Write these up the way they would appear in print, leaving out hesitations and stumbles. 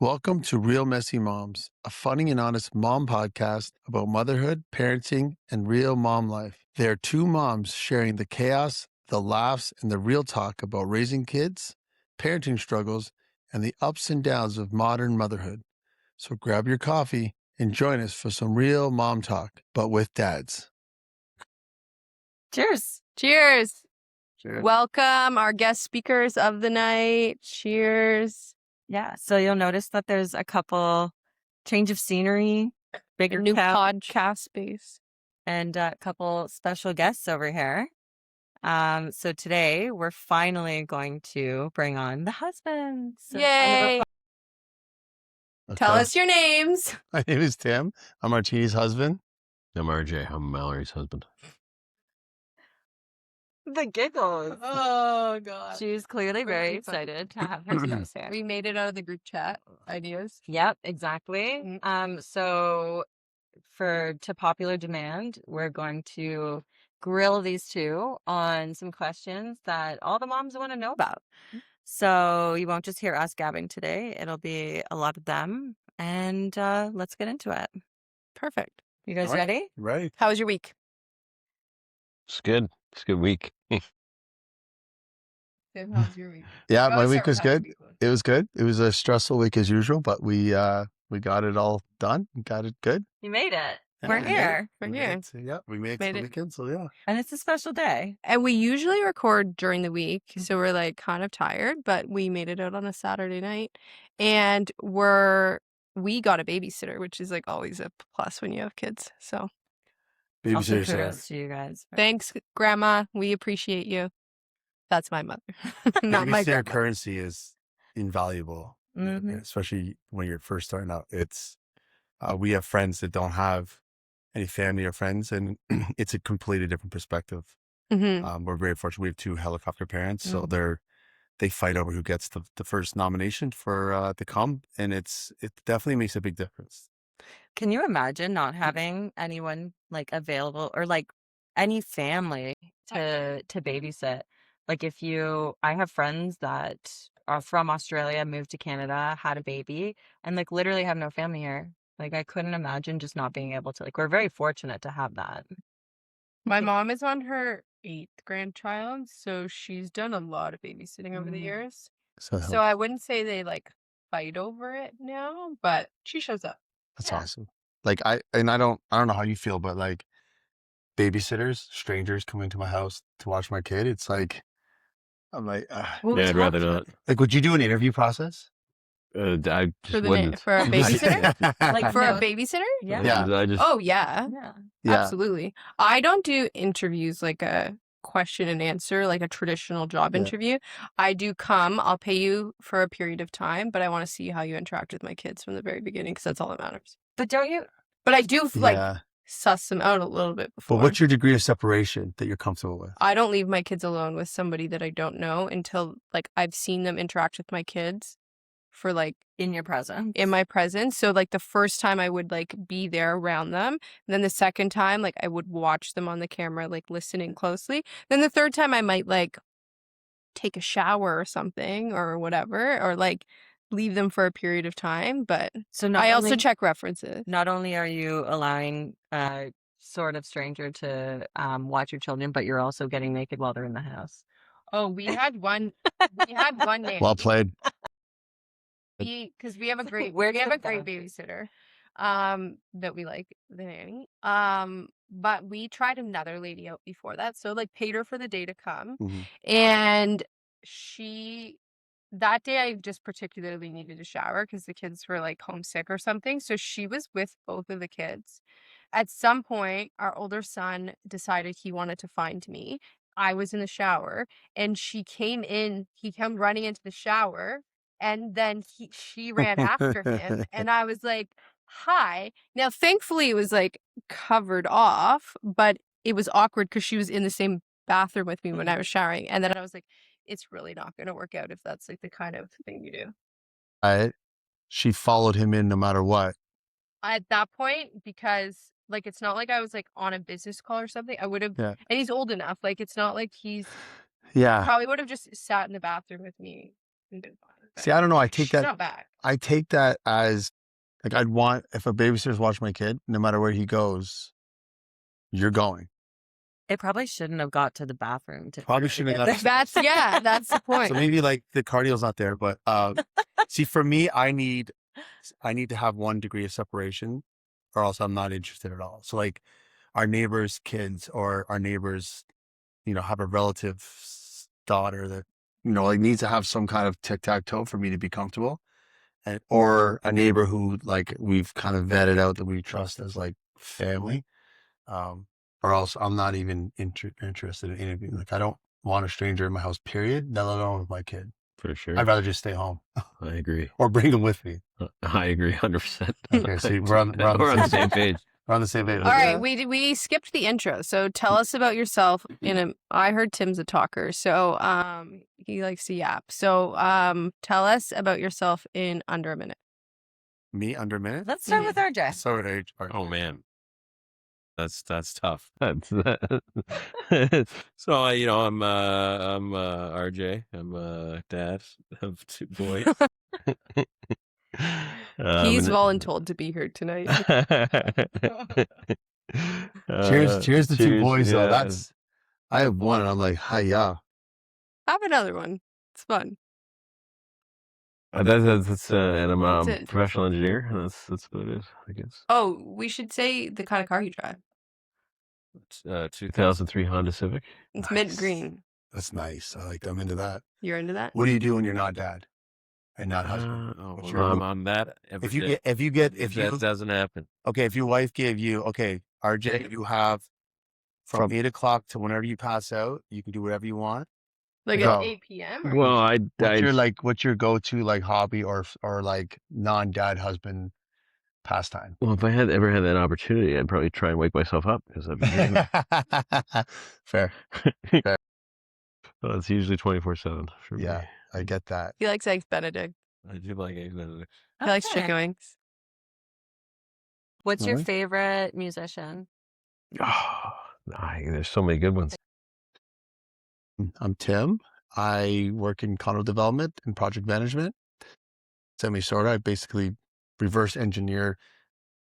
Welcome to Real Messy Moms, a funny and honest mom podcast about motherhood, parenting, and real mom life. They are two moms sharing the chaos, the laughs, and the real talk about raising kids, parenting struggles, and the ups and downs of modern motherhood. So grab your coffee and join us for some real mom talk, but with dads. Cheers. Cheers. Cheers. Welcome our guest speakers of the night. Cheers. Yeah. So you'll notice that there's a couple change of scenery, bigger New couch, podcast space. and a couple special guests over here. So today we're finally going to bring on the husbands. So Yay. Tell us your names. My name is Tim. I'm Martini's husband. I'm RJ. I'm Mallory's husband. The giggles. Oh, God. She's clearly very excited to have her spouse here. We made it out of the group chat ideas. Yep, exactly. So to popular demand, we're going to grill these two on some questions that all the moms want to know about. So you won't just hear us gabbing today. It'll be a lot of them. And let's get into it. Perfect. You guys All right. ready? Right. How was your week? It's good. It's a good week. Tim, how was your week? Yeah, Oh, my sorry, week was how your good. week was. It was good. It was a stressful week as usual, but we got it all done. We got it good. You made it. Yeah, We're we made it. here. We're We here. made it. Yeah, we made Made the it. weekend, so yeah. And it's a special day. And we usually record during the week, so we're like kind of tired, but we made it out on a Saturday night. And we got a babysitter, which is like always a plus when you have kids. So Also, Babysitters are kudos to you guys. thanks, Grandma. We appreciate you. That's my mother. Not my babysitter grandma. currency is invaluable, Mhm. especially when you're first starting out. It's we have friends that don't have any family or friends, and it's a completely different perspective. Mhm. We're very fortunate. We have two helicopter parents, so Mhm. they fight over who gets the first nomination for to come, and it definitely makes a big difference. Can you imagine not having anyone like available or like any family to babysit? Like I have friends that are from Australia, moved to Canada, had a baby, and like literally have no family here. Like I couldn't imagine just not being able to. Like we're very fortunate to have that. My mom is on her 8th grandchild, so she's done a lot of babysitting over the Mhm. years. So So I wouldn't say they like fight over it now, but she shows up. that's Yeah. awesome. Like I don't know how you feel, but like babysitters, strangers come into my house to watch my kid. It's like I'm like, Well, Yeah, we I'd rather talked- not. like, would you do an interview process? I For just the wouldn't. for a babysitter? Like For a no, babysitter? yeah, Yeah. I just, Oh yeah. yeah. Yeah, Absolutely. I don't do interviews like a question and answer, like a traditional job Yeah. interview. I do I'll pay you for a period of time, but I want to see how you interact with my kids from the very beginning because that's all that matters. But don't you? But I do like yeah. suss them out a little bit But before. what's your degree of separation that you're comfortable with? I don't leave my kids alone with somebody that I don't know until like I've seen them interact with my kids for like In your presence. in my presence. So like the first time I would like be there around them. And then the second time, like I would watch them on the camera, like listening closely. Then the third time I might like take a shower or something or whatever, or like leave them for a period of time. But So not I also only, check references. not only are you allowing a sort of stranger to watch your children, but you're also getting naked while they're in the house. Oh, we had one nanny. Well played. Because we have a great Where we have a did great that- babysitter that we like, the nanny. But we tried another lady out before that, so like paid her for the day to come. Mhm. And that day I just particularly needed a shower because the kids were like homesick or something. So she was with both of the kids. At some point, our older son decided he wanted to find me. I was in the shower and he came running into the shower, and then she ran after him, and I was like, hi. Now, thankfully it was like covered off, but it was awkward because she was in the same bathroom with me when I was showering. And then I was like, it's really not going to work out if that's like the kind of thing you do. She followed him in no matter what. At that point, because like it's not like I was like on a business call or something. I would have, Yeah. and he's old enough. Like it's not like Yeah. probably would have just sat in the bathroom with me and been fine. See, I don't know. I take She's that. not bad. I take that as like I'd want if a babysitter's watching my kid, no matter where he goes, you're going. It probably shouldn't have got to the bathroom to Probably shouldn't have get got. there. That's the point. So maybe like the cardio's not there, but see, for me, I need to have 1 degree of separation, or else I'm not interested at all. So like our neighbors' kids or our neighbors, have a relative's daughter that like needs to have some kind of tic-tac-toe for me to be comfortable, and or a neighbor who like we've kind of vetted out that we trust as like family, or else I'm not even interested in interviewing. Like I don't want a stranger in my house, period, let alone with my kid. For sure. I'd rather just stay home I agree. or bring them with me. I agree 100%. Okay, see, we're on the same page. We're on the same page. All right, we skipped the intro. So tell us about yourself. I heard Tim's a talker, so he likes to yap. So tell us about yourself in under a minute. Me under a minute? Let's start with RJ. So at age. Oh man, that's tough. So I'm RJ. I'm a dad of 2 boys. He's voluntold to be here tonight. Cheers to 2 boys though. Yeah. I have 1 and I'm like, hi, yeah. Have another one. It's fun. And I'm That's a it. professional engineer. That's about it, I guess. Oh, we should say the kind of car you drive. It's 2003 Honda Civic. It's Nice. mint green. That's nice. I'm into that. You're into that? What do you do when you're not dad and not husband? Well, your- I'm on that every day. If you that doesn't happen. okay, if your wife gave you, okay, RJ, you have from 8 o'clock to whenever you pass out, you can do whatever you want. Like No. at 8 p.m.? or- Well, What's your go-to like hobby or like non-dad husband pastime? well, if I had ever had that opportunity, I'd probably try and wake myself up because I've been Fair. well, it's usually 24/7 for me. Yeah, I get that. He likes eggs Benedict. I do like eggs Benedict. He likes Okay. chicken wings. What's your Really? favorite musician? Oh, there's so many good ones. I'm Tim. I work in condo development and project management. Sort of. I basically reverse engineer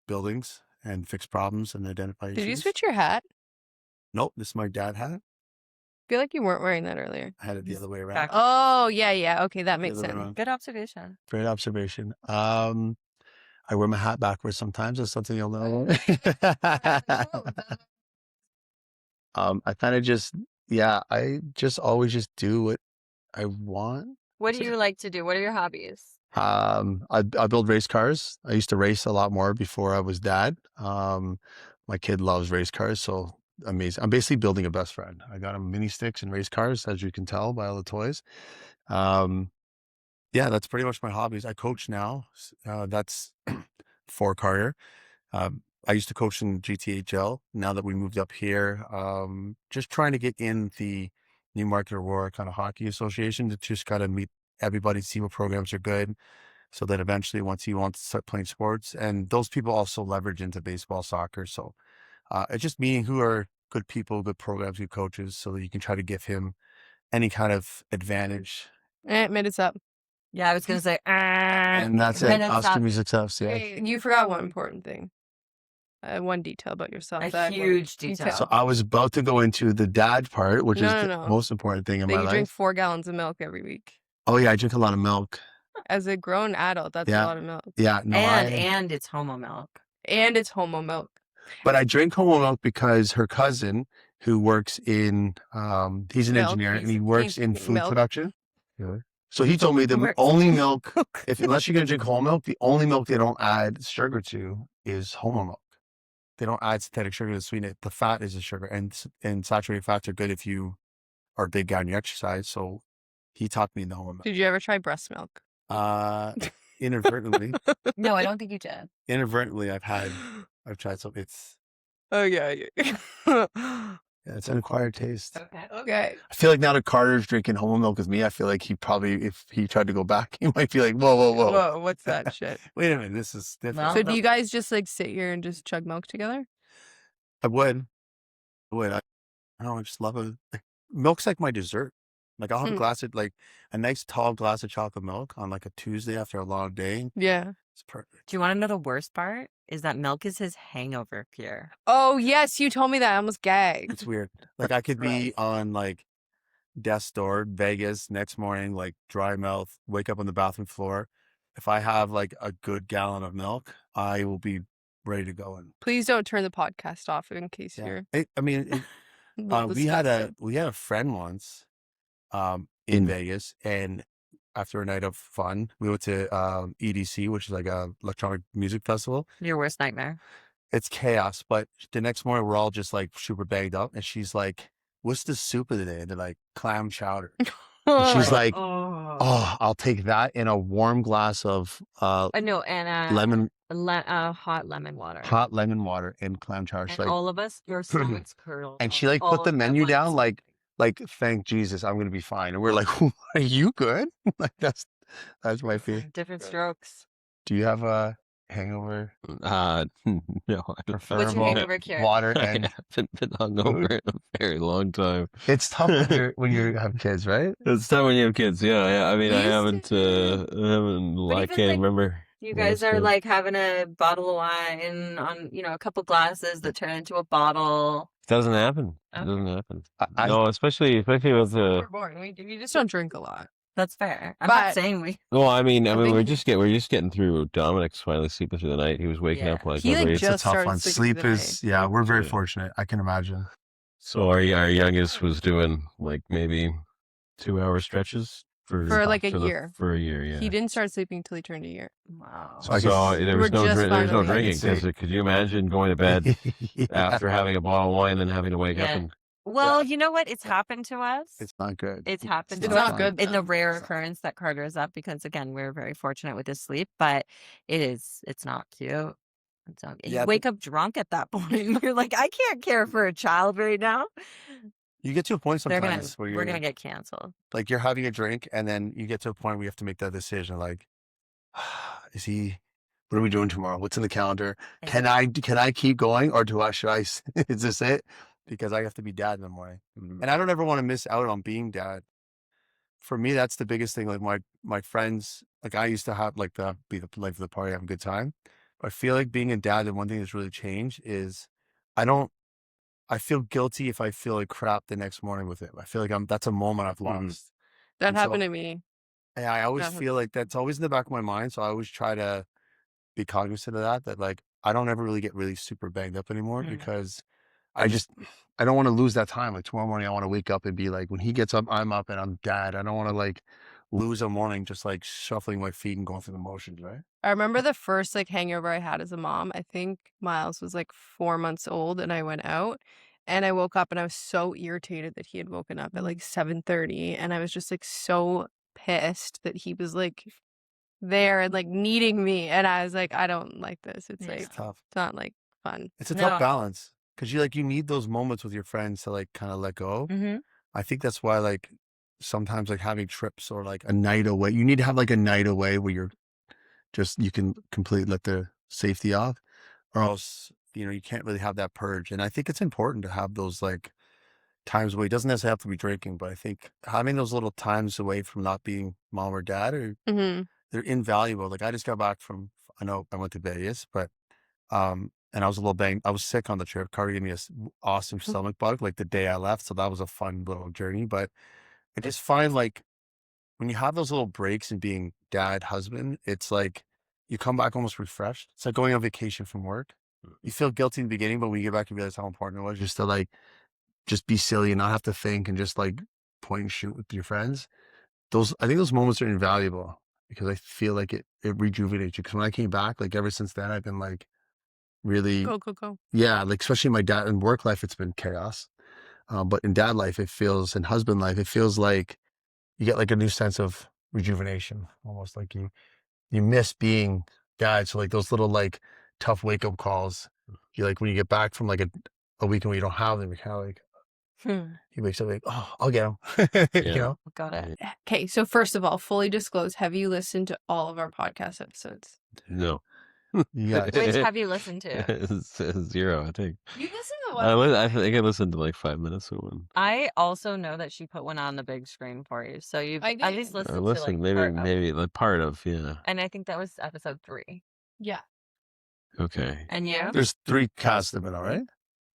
buildings and fix problems and identify issues. Did you switch your hat? Nope, this is my dad hat. I feel like you weren't wearing that earlier. I had it the other way around. Back- Oh, yeah. Okay, that makes The other way sense. around. Good observation. Great observation. I wear my hat backwards sometimes. That's something you'll know. I kind of I just always just do what I want. What do you like to do? What are your hobbies? I build race cars. I used to race a lot more before I was dad. My kid loves race cars, so amazing. I'm basically building a best friend. I got him mini sticks and race cars, as you can tell by all the toys. Yeah, that's pretty much my hobbies. I coach now. That's for Carter. I used to coach in GTHL. Now that we moved up here, just trying to get in the Newmarket Aurora kind of hockey association to just kind of meet everybody, see what programs are good. So that eventually once he wants to start playing sports, and those people also leverage into baseball, soccer. So it's just meeting who are good people, good programs, good coaches, so that you can try to give him any kind of advantage. Minutes up. Yeah, I was gonna say. And that's it. Minutes Oscar up. Music Stuffs. Yeah. Hey, you forgot one important thing. One detail about yourself. A that I huge wanted- detail. So I was about to go into the dad part, which is No, the no. most important thing in That my you life. drink 4 gallons of milk every week. Oh yeah, I drink a lot of milk. As a grown adult, that's Yeah. a lot of milk. Yeah, no, and it's homo milk. And it's homo milk. but I drink homo milk because her cousin, who works in, he's an Milk, engineer and he's- he works he's in food milk. production. So he told me the Works. only milk, unless you're gonna drink whole milk, the only milk they don't add sugar to is homo milk. They don't add synthetic sugar to sweeten it. The fat is the sugar, and saturated fats are good if you are a big guy and you exercise. So he taught me the homo milk. Did you ever try breast milk? Inadvertently, No, I don't think you did. I've tried some. It's Oh, yeah. it's an acquired taste. Okay. Okay. I feel like now that Carter's drinking homo milk with me, I feel like he probably, if he tried to go back, he might be like, whoa. Whoa, what's that shit? Wait a minute, this is different. Well, So do you guys just like sit here and just chug milk together? I would. I don't know, I just love it. Milk's like my dessert. Like I'll have a Hmm. glass of like a nice tall glass of chocolate milk on like a Tuesday after a long day. Yeah. It's perfect. Do you want to know the worst part? Is that milk is his hangover cure. Oh, yes, you told me that. I almost gagged. It's weird. Like I could be on like death's door, Vegas, next morning, like dry mouth, wake up on the bathroom floor. If I have like a good gallon of milk, I will be ready to go. And Please don't turn the podcast off in case yeah, you're I mean, a little we had disgusted. a friend once, in Vegas, and after a night of fun, we went to EDC, which is like a electronic music festival. Your worst nightmare. It's chaos, but the next morning we're all just like super bagged up, and she's like, "What's the soup of the day?" And they're like, "Clam chowder." And she's like, "Oh, I'll take that in a warm glass of no, and lemon, hot lemon water. hot lemon water and clam chowder." She's And like, all of us, your stomachs curdled. and she like put the menu down, like thank Jesus, I'm gonna be fine. And we're like, "Are you good?" Like that's my fear. Different strokes. Do you have a hangover? No, I don't. What's your Preferable hangover cure? water I and haven't been hungover in a very long time. it's tough when you have kids, right? It's tough when you have kids. Yeah. I mean, I Used haven't. to. I even, can't like, remember. You last guys are time. like having a bottle of wine on, a couple glasses that turn into a bottle. Doesn't happen. It Okay. doesn't happen. I No, especially with We're boring. We just don't drink a lot. That's fair. I'm not But- saying we. Well, I mean, I we're think- just getting through. Dominic's finally sleeping through the night. He was waking Yeah. up like He, like, every. it's a just tough started one. sleeping Sleep today. is we're very Yeah. fortunate. I can imagine. So our youngest was doing like maybe 2-hour stretches for like a year. For a year, yeah. He didn't start sleeping until he turned a year. Wow. So I So guess- there We're was no just there was no finally- drinking I can because see. could you imagine going to bed Yeah. after having a bottle of wine and having to wake up Yeah. and Well, you know what? It's happened to us. It's not good. It's happened It's to not us good, in though. the rare occurrence that Carter is up because again, we're very fortunate with his sleep, but it's not cute. It's not, Yeah, you wake up drunk at that point. You're like, I can't care for a child right now. You get to a point They're sometimes gonna where we're you're gonna get canceled. like you're having a drink, and then you get to a point where you have to make that decision. Like, what are we doing tomorrow? What's in the calendar? Can I keep going, or should I? Is this it? Because I have to be dad in the morning, and I don't ever want to miss out on being dad. For me, that's the biggest thing. Like my friends, like I used to have like be the life of the party, have a good time. I feel like being a dad, the one thing that's really changed is I feel guilty if I feel like crap the next morning with it. I feel like that's a moment I've lost. That And so- happened to me. And I always That feel like that's always in the back of my mind. So I always try to be cognizant of that like I don't ever really get really super banged up anymore Mhm. because I don't want to lose that time. Like tomorrow morning, I want to wake up and be like, when he gets up, I'm up and I'm dad. I don't want to like lose a morning just like shuffling my feet and going through the motions, right? I remember the first like hangover I had as a mom. I think Miles was like 4 months old and I went out and I woke up and I was so irritated that he had woken up at like 7:30 and I was just like so pissed that he was like there and like needing me and I was like I don't like this. It's Yeah. like It's tough. it's not like fun. It's a No. tough balance because you need those moments with your friends to like kind of let go. Mm-hmm. I think that's why like sometimes like having trips or like a night away, you need to have like a night away where you can completely let the safety off, or else you can't really have that purge. And I think it's important to have those like times away. It doesn't necessarily have to be drinking, but I think having those little times away from not being mom or dad Mm-hmm. they're invaluable. Like I just got back from, I know I went to Vegas, but and I was a little banged. I was sick on the trip. Carter gave me awesome stomach bug like the day I left, so that was a fun little journey. But I just find like when you have those little breaks and being dad, husband, it's like you come back almost refreshed. It's like going on vacation from work. You feel guilty in the beginning, but when you get back, you realize how important it was just to like just be silly and not have to think and just like point and shoot with your friends. I think those moments are invaluable because I feel like it rejuvenates you. Because when I came back, like ever since then, I've been like really, Go. yeah, like especially my dad in work life, it's been chaos. But in dad life, and husband life, it feels like you get like a new sense of rejuvenation, almost like you miss being dad. So like those little like tough wake up calls, you like when you get back from like a weekend where you don't have them, you're kind of like, he wakes up like, oh, I'll get him, Yeah. Got it. Okay, so first of all, fully disclose, have you listened to all of our podcast episodes? No. Yes. Which have you listened to? It's 0, I think. You listen to I think I listened to like 5 minutes of one. I also know that she put one on the big screen for you, so you've I at did. least I listened to listened, like part of. maybe like part of, yeah. And I think that was episode 3. Yeah. Okay. And you? There's 3 casts of it, all right?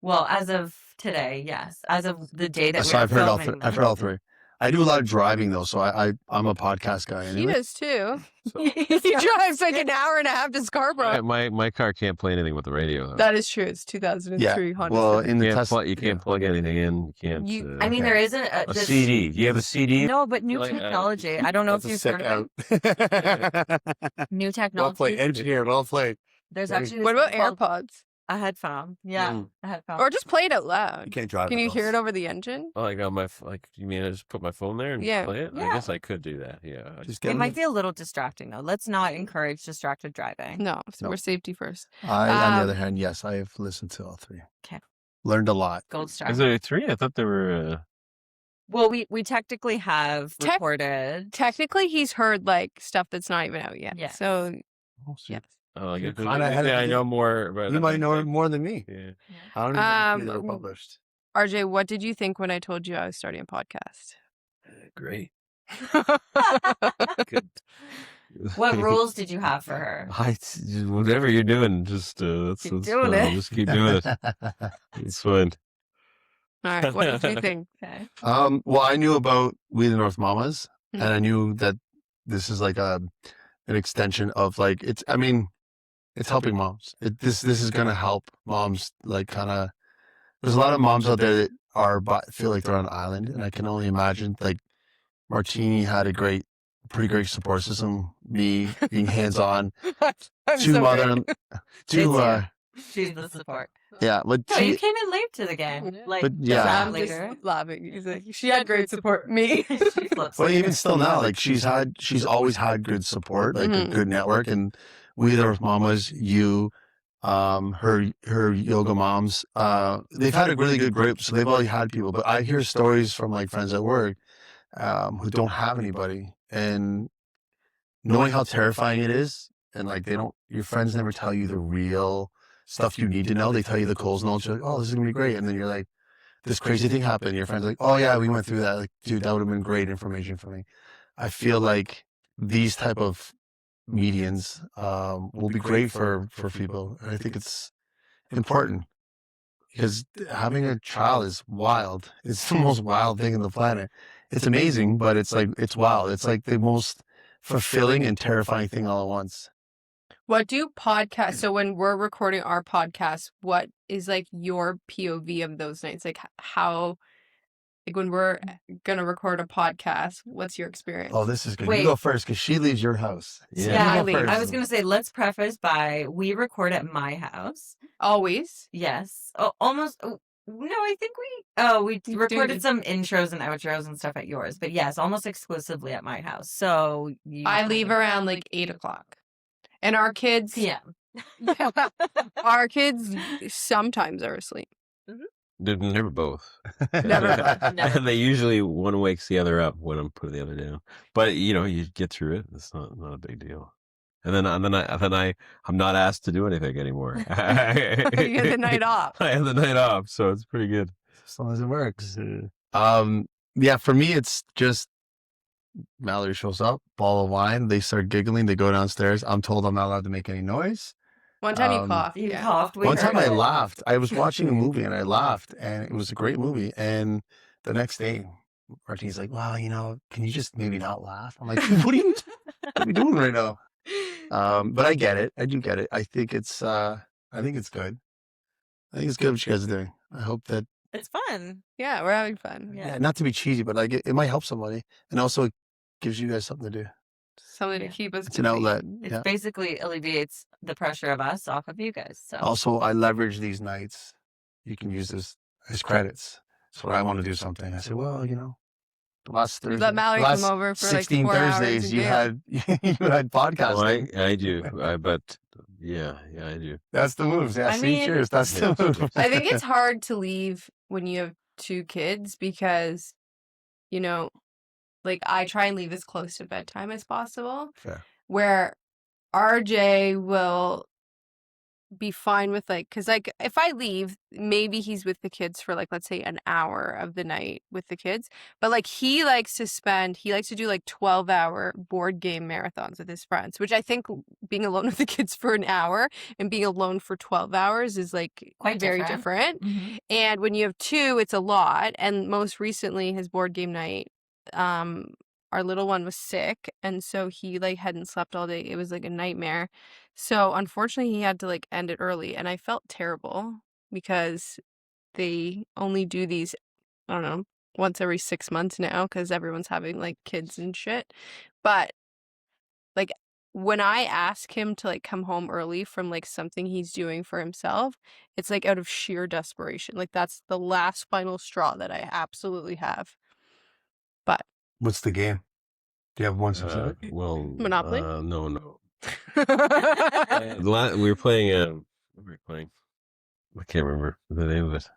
Well, as of today, yes. As of the day that So we're I've heard all filming 3. I've heard all 3. I do a lot of driving though, so I'm a podcast guy He anyway. does too. So He drives like an hour and a half to Scarborough. my car can't play anything with the radio though. That is true. It's 2003 Honda Well, Civic. in the You can't, Tesla, you can't plug anything in. You can't. I mean, there isn't a CD. Do you have a CD? No, but new Like, technology. I don't know if that's you've a heard sick of it. out. New Well technology. played, engineer. Well played. There's What actually What this about thing called AirPods? a headphone. Yeah, Mm. a headphone. Or just play it out loud. You can't drive. Can with you hear those. it over the engine? Oh, like on my like. You mean I just put my phone there and Yeah. play it? I Yeah. guess I could do that. Yeah. Just It get might be a little distracting though. Let's not encourage distracted driving. No, so No. we're safety first. I, on the Um, other hand, yes, I have listened to all 3. 'Kay. Learned a lot. Gold star. Is there 3? I thought there were. Well, we technically have Tech- recorded. Technically, he's heard like stuff that's not even out yet. Yes. So, Oh, yes. Oh, I You're guess kinda ahead of I the know game. more. But You might know it more than me. Yeah. I don't even know if they were Um, published. RJ, what did you think when I told you I was starting a podcast? Great. Good. What rules did you have for her? Whatever you're doing, just that's Keep doing fine. it. Just keep doing it. It's fine. All right, what did you think? Okay. Well, I knew about We the North Mamas, Mhm. and I knew that this is like an extension of like it's. I mean, it's helping moms. This is gonna help moms. Like kind of, there's a lot of moms out there that feel like they're on an island, and I can only imagine like Martini had a pretty great support system. Me being hands on, I'm to sorry. mother, to She's the support. yeah, but No, you she, came in late to the game. Yeah. Like But, yeah. that I'm later. just laughing. He's like, she had great support. Me. She flips well, it. even still now, like she's always had good support, like a Mhm. good network, and We the North Mamas, her yoga moms, they've had a really good group, so they've already had people. But I hear stories from like friends at work, who don't have anybody, and knowing how terrifying it is, and like your friends never tell you the real stuff you need to know. They tell you the Coles notes. You're like, oh, this is gonna be great, and then you're like, this crazy thing happened. Your friend's like, oh yeah, we went through that. Like, dude, that would have been great information for me. I feel like these type of medians will be great for people, and I think it's important because having a child is wild. It's the most wild thing on the planet. It's amazing, but it's like it's wild. It's like the most fulfilling and terrifying thing all at once. What do podcasts? So when we're recording our podcast, what is like your POV of those nights? Like how, like when we're gonna record a podcast, what's your experience? Oh, this is good. Wait. You go first because she leaves your house. Yeah, You go I first. was gonna say let's preface by we record at my house. Always. Yes. Oh, almost. Oh, no, I think we You recorded did. some intros and outros and stuff at yours, but yes, almost exclusively at my house. So I leave around like 8:00, and our kids, PM. our kids sometimes are asleep. They're never both. Never. Never. And they usually one wakes the other up when I'm putting the other down. But you get through it. It's not a big deal. And then I'm not asked to do anything anymore. You get the night off. I have the night off, so it's pretty good. As long as it works. Yeah, for me, it's just Mallory shows up, ball of wine. They start giggling. They go downstairs. I'm told I'm not allowed to make any noise. One time you Um, coughed. You Yeah. coughed. We One time heard I it. laughed. I was watching a movie and I laughed, and it was a great movie. And the next day, Martini's like, "Well, can you just maybe not laugh?" I'm like, "What are you doing right now?" But I get it. I do get it. I think it's good. I think it's good what you guys are doing. I hope that, It's fun. Yeah, we're having fun. Yeah. yeah, not to be cheesy, but like it might help somebody, and also it gives you guys something to do. Something Yeah. to keep us It's an busy. outlet. It's Yeah. basically alleviates the pressure of us off of you guys. So Also, I leverage these nights. You can use this as credits. So when I want to do something, I say, well, the last Thursday, Let Mallory come over for like 16 4 hours Thursdays, and you do had you had podcasting. Oh, I do. But yeah, I do. That's the moves. Yeah, I see, mean, cheers. That's the move. I think it's hard to leave when you have 2 kids because, like I try and leave as close to bedtime as possible. Fair. Where RJ will be fine with like, because like if I leave, maybe he's with the kids for like, let's say an hour of the night with the kids, but like he likes to do like 12-hour board game marathons with his friends, which I think being alone with the kids for an hour and being alone for 12 hours is like Quite very different. different. And when you have two, it's a lot. And most recently his board game night, our little one was sick, and so he like hadn't slept all day. It was like a nightmare. So unfortunately he had to like end it early, and I felt terrible because they only do these, I don't know, once every 6 months now because everyone's having like kids and shit. But like when I ask him to like come home early from like something he's doing for himself, it's like out of sheer desperation. Like that's the last final straw that I absolutely have. But What's the game? Do you have one specific? Monopoly? No. We were playing. What were we playing? I can't remember the name of it.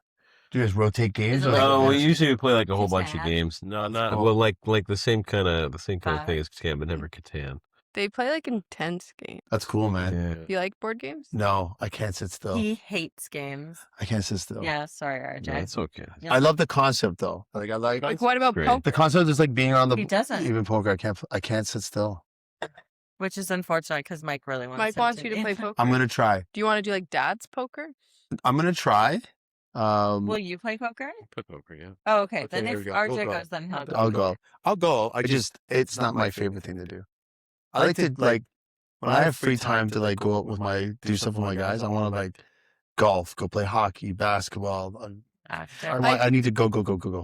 Do you guys rotate games? Is it or like- Oh, we just- usually play like a whole bunch of Catan? games. No, not cool. well, like the same kind of thing as Catan, but never Catan. They play like intense games. That's cool, man. Yeah. Do you like board games? No, I can't sit still. He hates games. I can't sit still. Yeah, sorry, RJ. No, it's okay. Yeah. I love the concept though. Like I like Like what about Great. poker? the concept is like being on the He doesn't. even poker. I can't sit still. Which is unfortunate because Mike really wants Mike him wants you to be. play poker. I'm gonna try. Do you want to do like dad's poker? I'm gonna try. Will you play poker? Put poker, yeah. Oh, okay. Okay, Then there if we go. RJ We'll go. goes, then he'll go. I'll go. I'll go. It's not my favorite thing to do. I like to like when I have free time to like go out with do stuff with my guys. I want to like golf, go play hockey, basketball. After. I need to go.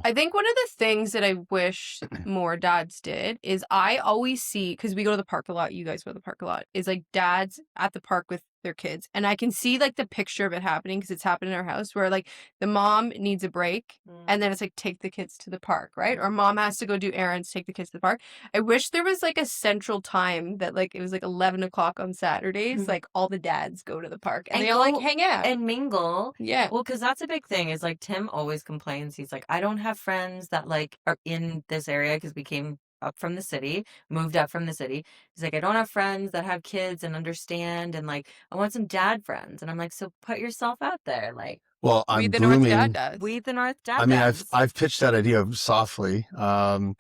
I think one of the things that I wish more dads did is I always see, because we go to the park a lot, you guys go to the park a lot, is like dads at the park with their kids. And I can see like the picture of it happening because it's happened in our house where like the mom needs a break and then it's like take the kids to the park, right? Or mom has to go do errands, take the kids to the park. I wish there was like a central time that like it was like 11 o'clock on Saturdays, like all the dads go to the park and And they all like go hang out. and mingle. Yeah. Well, because that's a big thing is like Tim always complains. He's like, I don't have friends that like are in this area because we came up from the city, moved up from the city. He's like, I don't have friends that have kids and understand. And like, I want some dad friends. And I'm like, so put yourself out there. Like, Well, I'm Weed the North blooming. Dad does. we the North Dad. I mean, dads. I've pitched that idea softly, because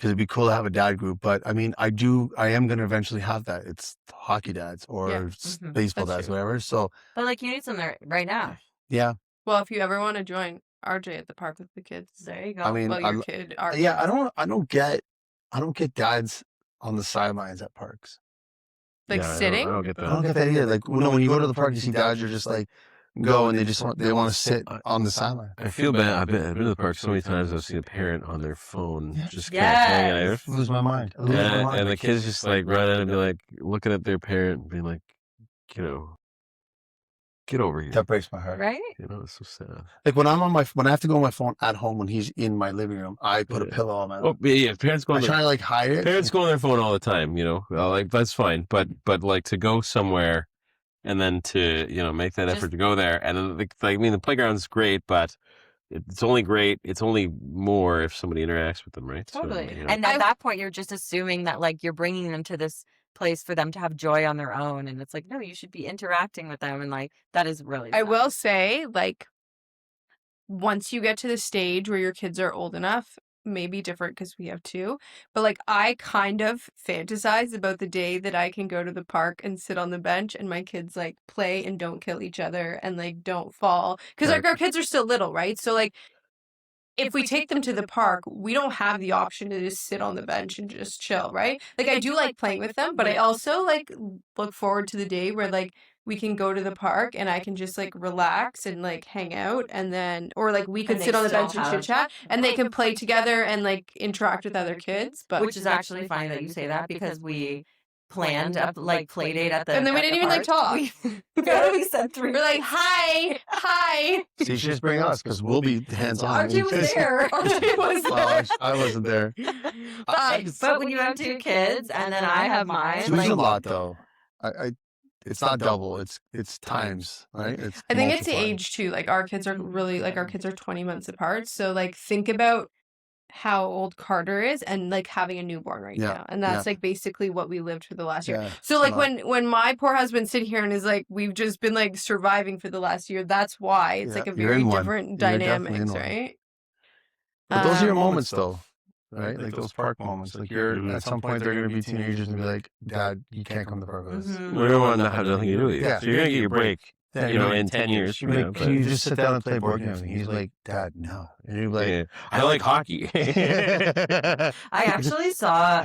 it'd be cool to have a dad group. But I mean, I am going to eventually have that. It's hockey dads or Yeah. Mhm. baseball That's dads, true. whatever. So But like, you need some there right now. yeah, Well, if you ever want to join RJ at the park with the kids, There you go. I mean, well, your kid, our yeah, kids. I don't get dads on the sidelines at parks. Like Yeah, sitting? I don't get I don't that. get that either. Like, when you go to the park, you see dads are just like go and they want to sit on the sideline. I feel bad. I've been to the park so many times. I've seen a parent on their phone Yeah. just kind of hanging out. Yes. I lose my mind. I lose my And, mind. and the kids just like run in and be like looking at their parent and being like, get over here. That breaks my heart. Right? It's so sad. Like when I have to go on my phone at home when he's in my living room, I put a Yeah. pillow on my Well, yeah, parents go I on try their, to like hide it. parents go on their phone all the time, like that's fine. But like to go somewhere and then to, make that Just- effort to go there. And then the playground's great, but it's only more if somebody interacts with them, right? So, Totally. And at that point, you're just assuming that like you're bringing them to this place for them to have joy on their own. And it's like, no, you should be interacting with them. And like, that is really I sad. will say, like, once you get to the stage where your kids are old enough, maybe different because we have two, but like I kind of fantasize about the day that I can go to the park and sit on the bench and my kids like play and don't kill each other and like don't fall because Right. our kids are still little, right? So like if we take them to the park, we don't have the option to just sit on the bench and just chill, right? Like I do like playing with them, but I also like look forward to the day where like we can go to the park and I can just like relax and like hang out and then or like we could And they sit on the still bench and have- chit chat and they can play together and like interact with other kids. But Which is actually funny that you say that because we planned a like play date at the And then we at the didn't even, like, park. talk. We barely said three. we're like, hi. See, you should just bring us because we'll be hands on. RJ was there. RJ was Well, I wasn't there. But when you have two kids and then I have mine, Two's like a lot though. It's not double. It's times, right? It's I think it's the multiplied. age too. Like our kids are really like our kids are 20 months apart. So like think about how old Carter is and like having a newborn right Yeah, now. And that's like basically what we lived for the last year. Yeah, So it's a like lot. when my poor husband sit here and is like, we've just been like surviving for the last year, that's why. It's Yeah, like a you're very in one. different You're definitely in dynamics, one. right? But those are your Um, moments, though, right? Like those park moments. Like you're at some point they're gonna be teenagers and be like, "Dad, you can't come to park with us." Mhm. We don't want to have nothing to do with you. Yeah. So you're gonna get your break. Yeah, You know, in 10 years You're from now. like, "Can you just sit down and play board games?" And he's like, "Dad, no." And you're like, Yeah. I like hockey. I actually saw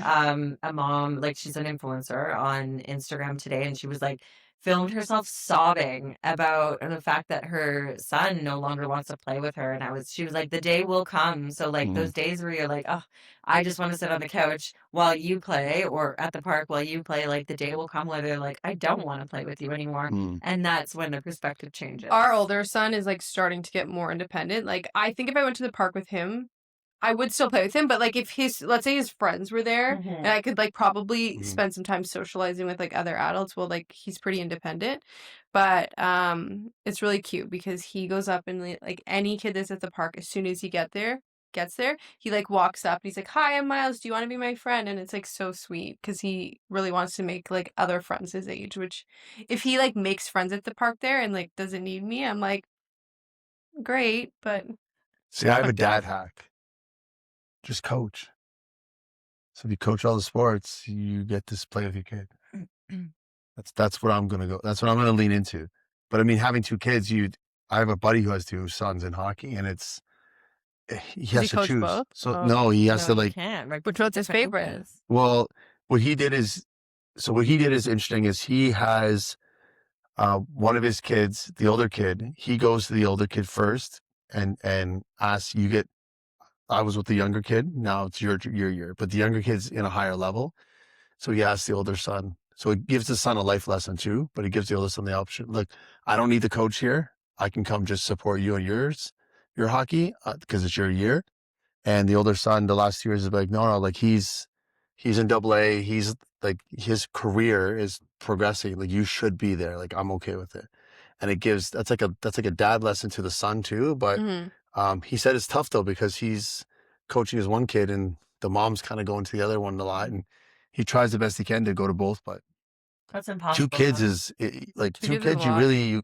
a mom, like she's an influencer on Instagram today, and she was like filmed herself sobbing about the fact that her son no longer wants to play with her. And she was like, the day will come. So like those days where you're like, oh, I just want to sit on the couch while you play, or at the park while you play, like the day will come where they're like, I don't want to play with you anymore. And that's when the perspective changes. our older son is like starting to get more independent. Like I think if I went to the park with him, I would still play with him, but like if let's say his friends were there and I could like probably spend some time socializing with like other adults, well, like he's pretty independent. But it's really cute because he goes up and like any kid that's at the park, as soon as he gets there, he like walks up and he's like, "Hi, I'm Miles. Do you want to be my friend?" And it's like so sweet because he really wants to make like other friends his age, which if he like makes friends at the park there and like doesn't need me, I'm like, great, but See, I have a dad hack. Just coach. So if you coach all the sports, you get to play with your kid. That's what I'm gonna go. That's what I'm gonna lean into. But I mean, having two kids, I have a buddy who has two sons in hockey, and he Does he has to coach choose. both? So Oh. no, he has to you like. can't. Like, Which one's his different favorite? ages. Well, what he did is interesting. Is he has one of his kids, the older kid. He goes to the older kid first, and asks, "You get." I was with the younger kid. Now it's your year, but the younger kid's in a higher level. So he asks the older son. So it gives the son a life lesson too, but he gives the older son the option. Look, I don't need the coach here. I can come just support you and your hockey because it's your year. And the older son, the last 2 years, is like, no, like he's in double A. He's like, his career is progressing. Like you should be there. Like I'm okay with it. And that's like a dad lesson to the son too. But he said it's tough though, because he's coaching his one kid and the mom's kind of going to the other one a lot. And he tries the best he can to go to both, but That's impossible. two kids though. is like Two two kids is a kids. You lot. really, you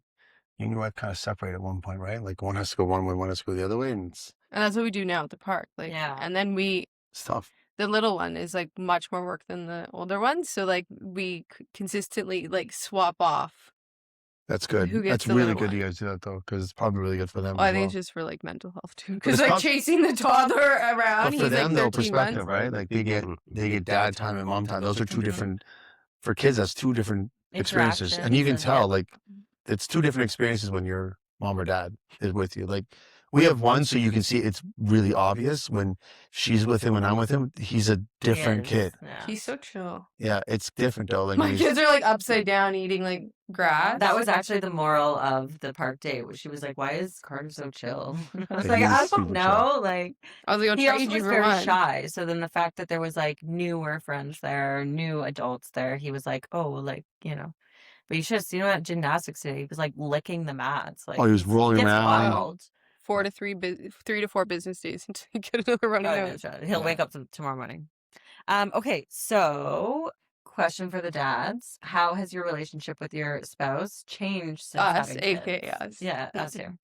and your wife kind of separate at one point, right? Like one has to go one way, one has to go the other way. And And that's what we do now at the park. Like, Yeah. and then it's tough. the little one is like much more work than the older one. So like we consistently like swap off. That's good. Who gets That's the really little good one? you guys do that though, because it's probably really good for them. Well, I as think well. it's just for like mental health too. But Because it's like prob- chasing the toddler around, But he's for them, like though, 13 perspective, months. right? Like they get dad time and mom time. Those are two different, for kids, that's two different experiences. And you can Interactions tell, and- like, it's two different experiences when your mom or dad is with you. Like, we have one, so you can see it's really obvious when she's with him and I'm with him. He's a different Yes, kid. yeah. He's so chill. Yeah, it's different though. Like, My when kids are like upside down eating like grass. That was actually the moral of the park date. Where she was like, "Why is Carter so chill?" I was Yeah, like, he is "I super don't know." Like I was like, I'll he also trade you was for very one. shy. So then the fact that there was like newer friends there, new adults there, he was like, "Oh, like you know." But you should have seen him at gymnastics today. He was like licking the mats. Like he was he rolling gets around. wild. 3 to 4 business days until you get another running Oh, nose. yeah, he'll wake up tomorrow morning. Okay, so question for the dads: how has your relationship with your spouse changed since Us, having aka kids? us. Yeah, us here.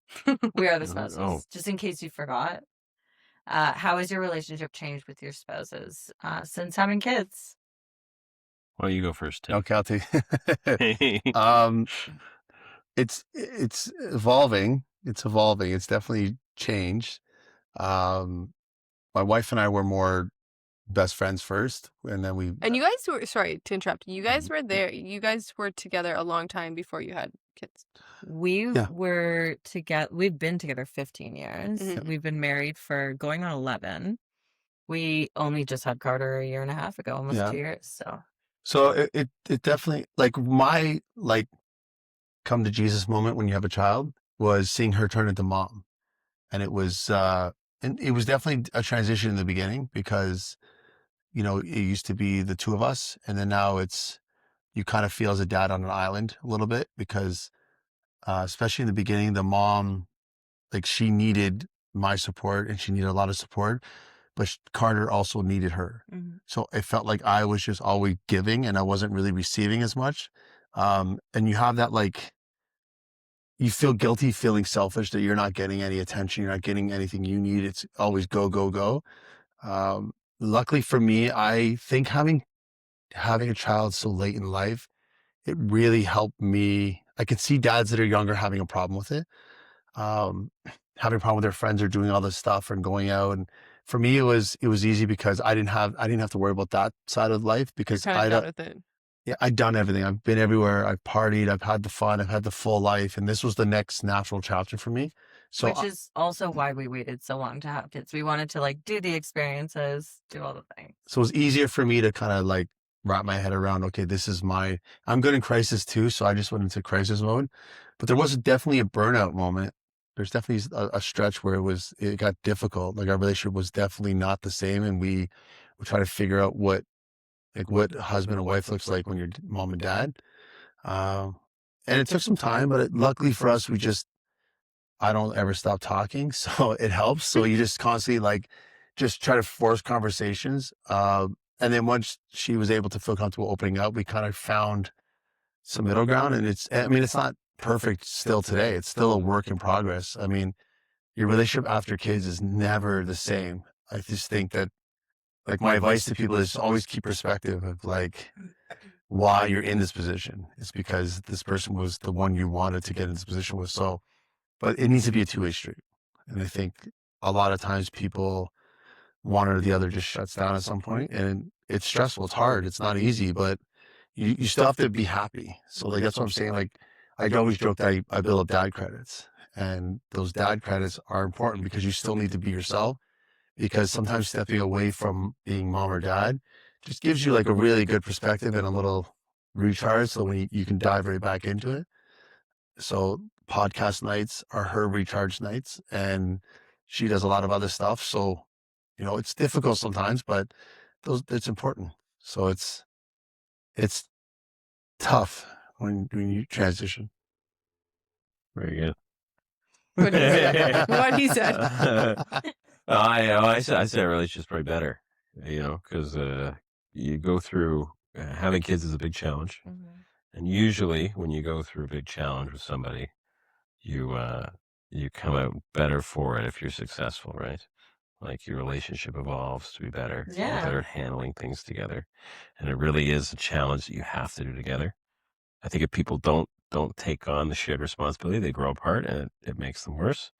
We are the spouses. Oh. Just in case you forgot, how has your relationship changed with your spouses since having kids? Why don't you go first, Tim? Okay, I'll take. It's evolving. It's evolving. It's definitely changed. My wife and I were more best friends first, and then we. And you guys were, sorry to interrupt, you guys were there, you guys were together a long time before you had kids. Were together. We've been together 15 years. Mhm. We've been married for going on 11. We only just had Carter a year and a half ago, almost 2 years. So it definitely, like, my come to Jesus moment when you have a child was seeing her turn into mom, and it was definitely a transition in the beginning because it used to be the two of us, and then now you kind of feel as a dad on an island a little bit because especially in the beginning, the mom, like, she needed my support and she needed a lot of support, but Carter also needed her. Mhm. So it felt like I was just always giving and I wasn't really receiving as much. And you have that, like, you feel guilty, feeling selfish that you're not getting any attention, you're not getting anything you need. It's always go, go, go. Luckily for me, I think having a child so late in life, it really helped me. I could see dads that are younger having a problem with it, um, having a problem with their friends or doing all this stuff and going out. And for me, it was easy because I didn't have to worry about that side of life You're because kind of done with it. yeah, I'd done everything. I've been everywhere. I've partied. I've had the fun. I've had the full life, and this was the next natural chapter for me. So Which is also why we waited so long to have kids. We wanted to like do the experiences, do all the things. So it was easier for me to kind of like wrap my head around, okay, I'm good in crisis too. So I just went into crisis mode, but there was definitely a burnout moment. There's definitely a stretch where it got difficult. Like our relationship was definitely not the same. And we were trying to figure out what husband and wife looks like when you're mom and dad. Um, and it took some time, but luckily for us, I don't ever stop talking. So it helps. So you just constantly like, just try to force conversations. And then once she was able to feel comfortable opening up, we kind of found some middle ground. And it's not perfect still today. It's still a work in progress. I mean, your relationship after kids is never the same. I just think that, like, my advice to people is always keep perspective of like why you're in this position. It's because this person was the one you wanted to get in this position with. So, but it needs to be a two-way street. And I think a lot of times people, one or the other just shuts down at some point, and it's stressful. It's hard. It's not easy, but you still have to be happy. So like, that's what I'm saying. Like, I always joke that I build up dad credits, and those dad credits are important because you still need to be yourself, because sometimes stepping away from being mom or dad just gives you like a really good perspective and a little recharge. So when you can dive right back into it. So podcast nights are her recharge nights, and she does a lot of other stuff. So, it's difficult sometimes, but it's important. So it's tough when you transition. Very good. What he said. What he said. I say a relationship's probably better, because you go through having kids is a big challenge, and usually when you go through a big challenge with somebody, you come out better for it if you're successful, right? Like your relationship evolves to be better. You're Yeah. better at handling things together, and it really is a challenge that you have to do together. I think if people don't take on the shared responsibility, they grow apart, and it makes them worse.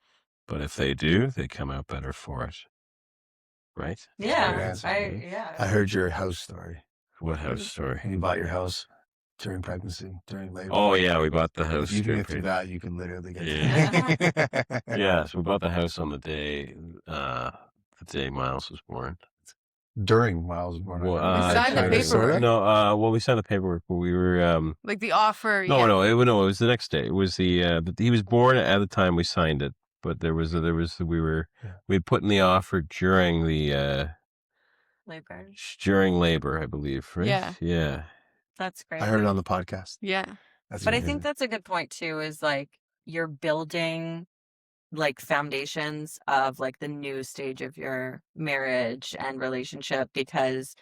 But if they do, they come out better for it, right? Yeah. Yeah. I heard your house story. What house story? You bought your house during pregnancy, during labor. Oh yeah, we bought the house. If you can during get through pre- that, you can literally get Yeah. Yeah, so we bought the house on the day Miles was born. during Miles was born. Well, We signed the Kind of, paperwork. sorta? No, well, we signed the paperwork, but we were Like the offer. no, yeah. no, it was the next day. It was he was born at the time we signed it, but we had put in the offer during the Labor. during labor, I believe, right? Yeah. Yeah. That's great. I heard it on the podcast. Yeah. That's But I amazing. think that's a good point too, is like you're building like foundations of like the new stage of your marriage and relationship, because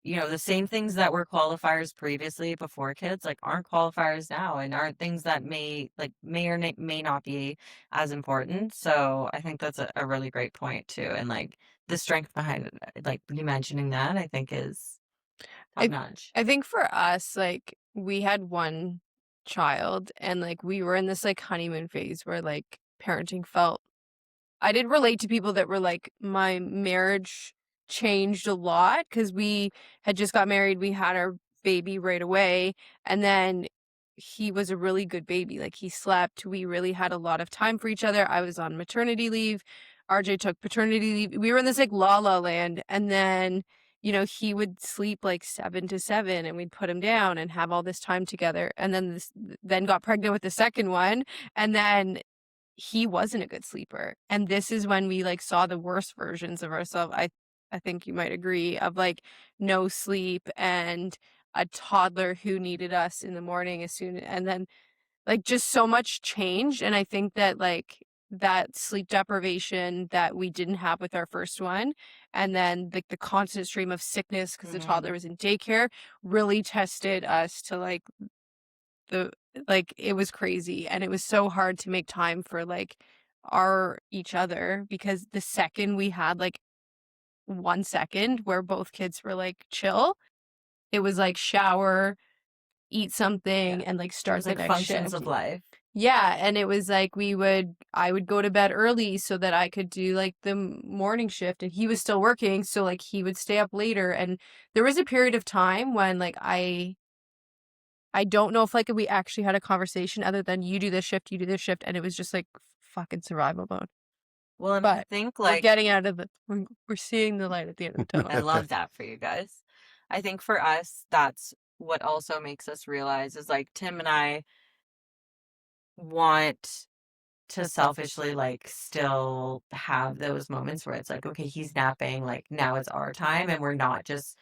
the same things that were qualifiers previously before kids like aren't qualifiers now, and aren't things that may not be as important. So I think that's a really great point too, and like the strength behind it, like you mentioning that, I think is top notch. I think for us, like, we had one child, and like we were in this like honeymoon phase where like parenting felt, I did relate to people that were like, my marriage changed a lot because we had just got married. We had our baby right away. And then he was a really good baby. Like, he slept. We really had a lot of time for each other. I was on maternity leave. RJ took paternity leave. We were in this like la la land. And then, he would sleep like 7 to 7, and we'd put him down and have all this time together. And then got pregnant with the second one. And then he wasn't a good sleeper. And this is when we like saw the worst versions of ourselves. I think you might agree, of like no sleep and a toddler who needed us in the morning and then like just so much changed. And I think that like that sleep deprivation that we didn't have with our first one, and then like the constant stream of sickness because the toddler was in daycare really tested us to like it was crazy, and it was so hard to make time for like each other, because the second we had like 1 second where both kids were like chill, it was like shower, eat something, and like It start was the like next functions shift. of life. Yeah, and it was like I would go to bed early so that I could do like the morning shift, and he was still working, so like he would stay up later. And there was a period of time when like I don't know if like we actually had a conversation other than you do this shift, and it was just like fucking survival mode. Well, and I But think we're like getting out of we're seeing the light at the end of the tunnel. I love that for you guys. I think for us, that's what also makes us realize is like Tim and I want to selfishly like still have those moments where it's like, okay, he's napping, like now it's our time, and we're not just,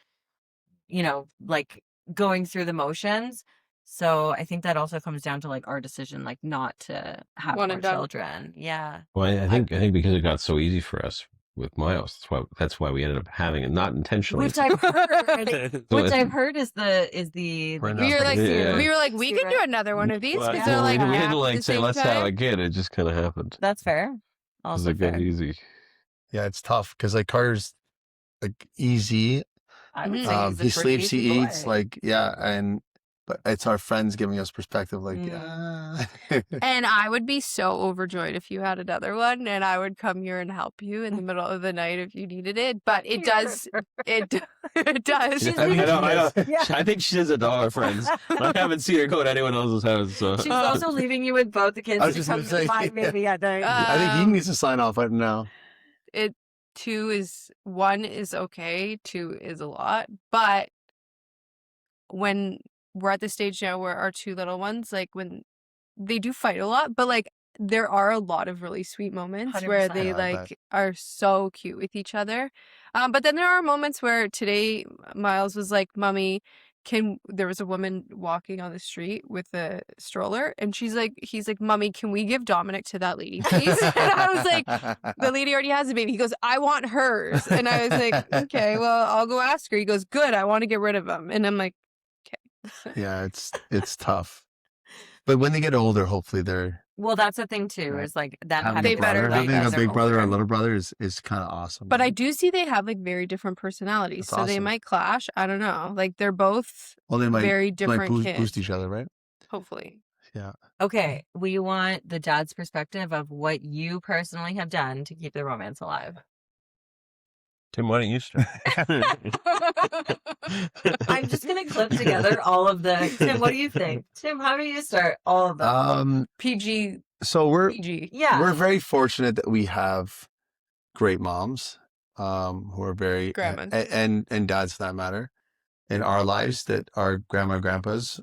like going through the motions. So I think that also comes down to like our decision, like not to have One more and done. children. Yeah. Well, I think because it got so easy for us with Miles, that's why we ended up having it, not intentionally. Which I've heard, So which it's- I've heard is the We're like, not We were like, Yeah. we can do another one of these Well, because Yeah. they're like we nap didn't at like the say same let's have time. a kid. It just kind of happened. that's fair. Because Also it got fair. easy. Yeah, it's tough because like Carter's like easy. I would Mhm. say he's a He pretty sleeps, he easy eats, boy. like but it's our friends giving us perspective, like And I would be so overjoyed if you had another one, and I would come here and help you in the middle of the night if you needed it. But it does, it does. She's I leaving- know. Yeah. I think she has a dollar, friends. I haven't seen her go to anyone else's house. So. She's also leaving you with both the kids I was to just come gonna to say, my yeah. baby at night. I think he needs to sign off right now. One is okay, two is a lot. But when we're at the stage now where our two little ones, like when they do fight a lot, but like there are a lot of really sweet moments where 100%. they Yeah, I bet. like are so cute with each other. But then there are moments where today Miles was like, "Mommy, there was a woman walking on the street with a stroller, and he's like, "Mommy, can we give Dominic to that lady, please?" And I was like, "The lady already has a baby." He goes, "I want hers." And I was like, "Okay, well, I'll go ask her." He goes, "Good, I want to get rid of him." And I'm like, "Okay." Yeah, it's tough. But when they get older, hopefully they're Well, that's the thing too, Right. is like them having having They a better brother, be having a as big brother or a older. little brother is kind of awesome. But I do see they have like very different personalities, That's so they awesome. might clash. I don't know. Like they're both Well, they might very different boost kids. each other, right? Hopefully. Yeah. Okay, we want the dad's perspective of what you personally have done to keep the romance alive. Tim, why don't you start? I'm just gonna clip together all of the. Tim, what do you think? Tim, how do you start all of them? PG. So PG. Yeah. we're very fortunate that we have great moms, who are very Grandmas. and dads for that matter, in our lives that are grandma and grandpas.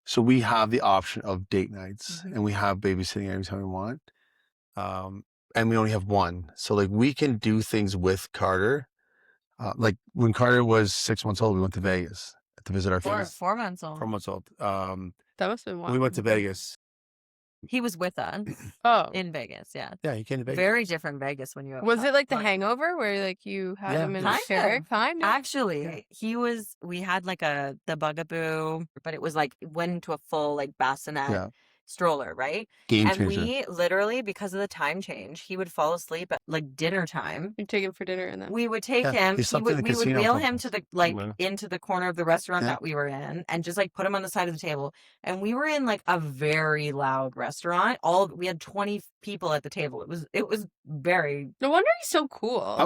So we have the option of date nights, and we have babysitting every time we want. And we only have one, so like we can do things with Carter. Like when Carter was 6 months old, we went to Vegas to visit our friends. 4 months old. 4 months old. That must have been one. We went to Vegas. He was with us Oh. in Vegas. Yeah, Yeah, he came to Vegas. very different Vegas when you. Was it like The Like- Hangover where like you had Yeah. him in Kind a chair? of. Kind of. Actually, we had like the Bugaboo, but it was like went into a full like bassinet Yeah. stroller, right? Game And changer. we literally, because of the time change, he would fall asleep at like dinner time. You take him for dinner and then. We would take Yeah, him. he slept in the We would casino wheel for him us. to the like Wow. into the corner of the restaurant Yeah. that we were in, and just like put him on the side of the table. And we were in like a very loud restaurant. We had 20 people at the table. It was very. No wonder he's so cool. He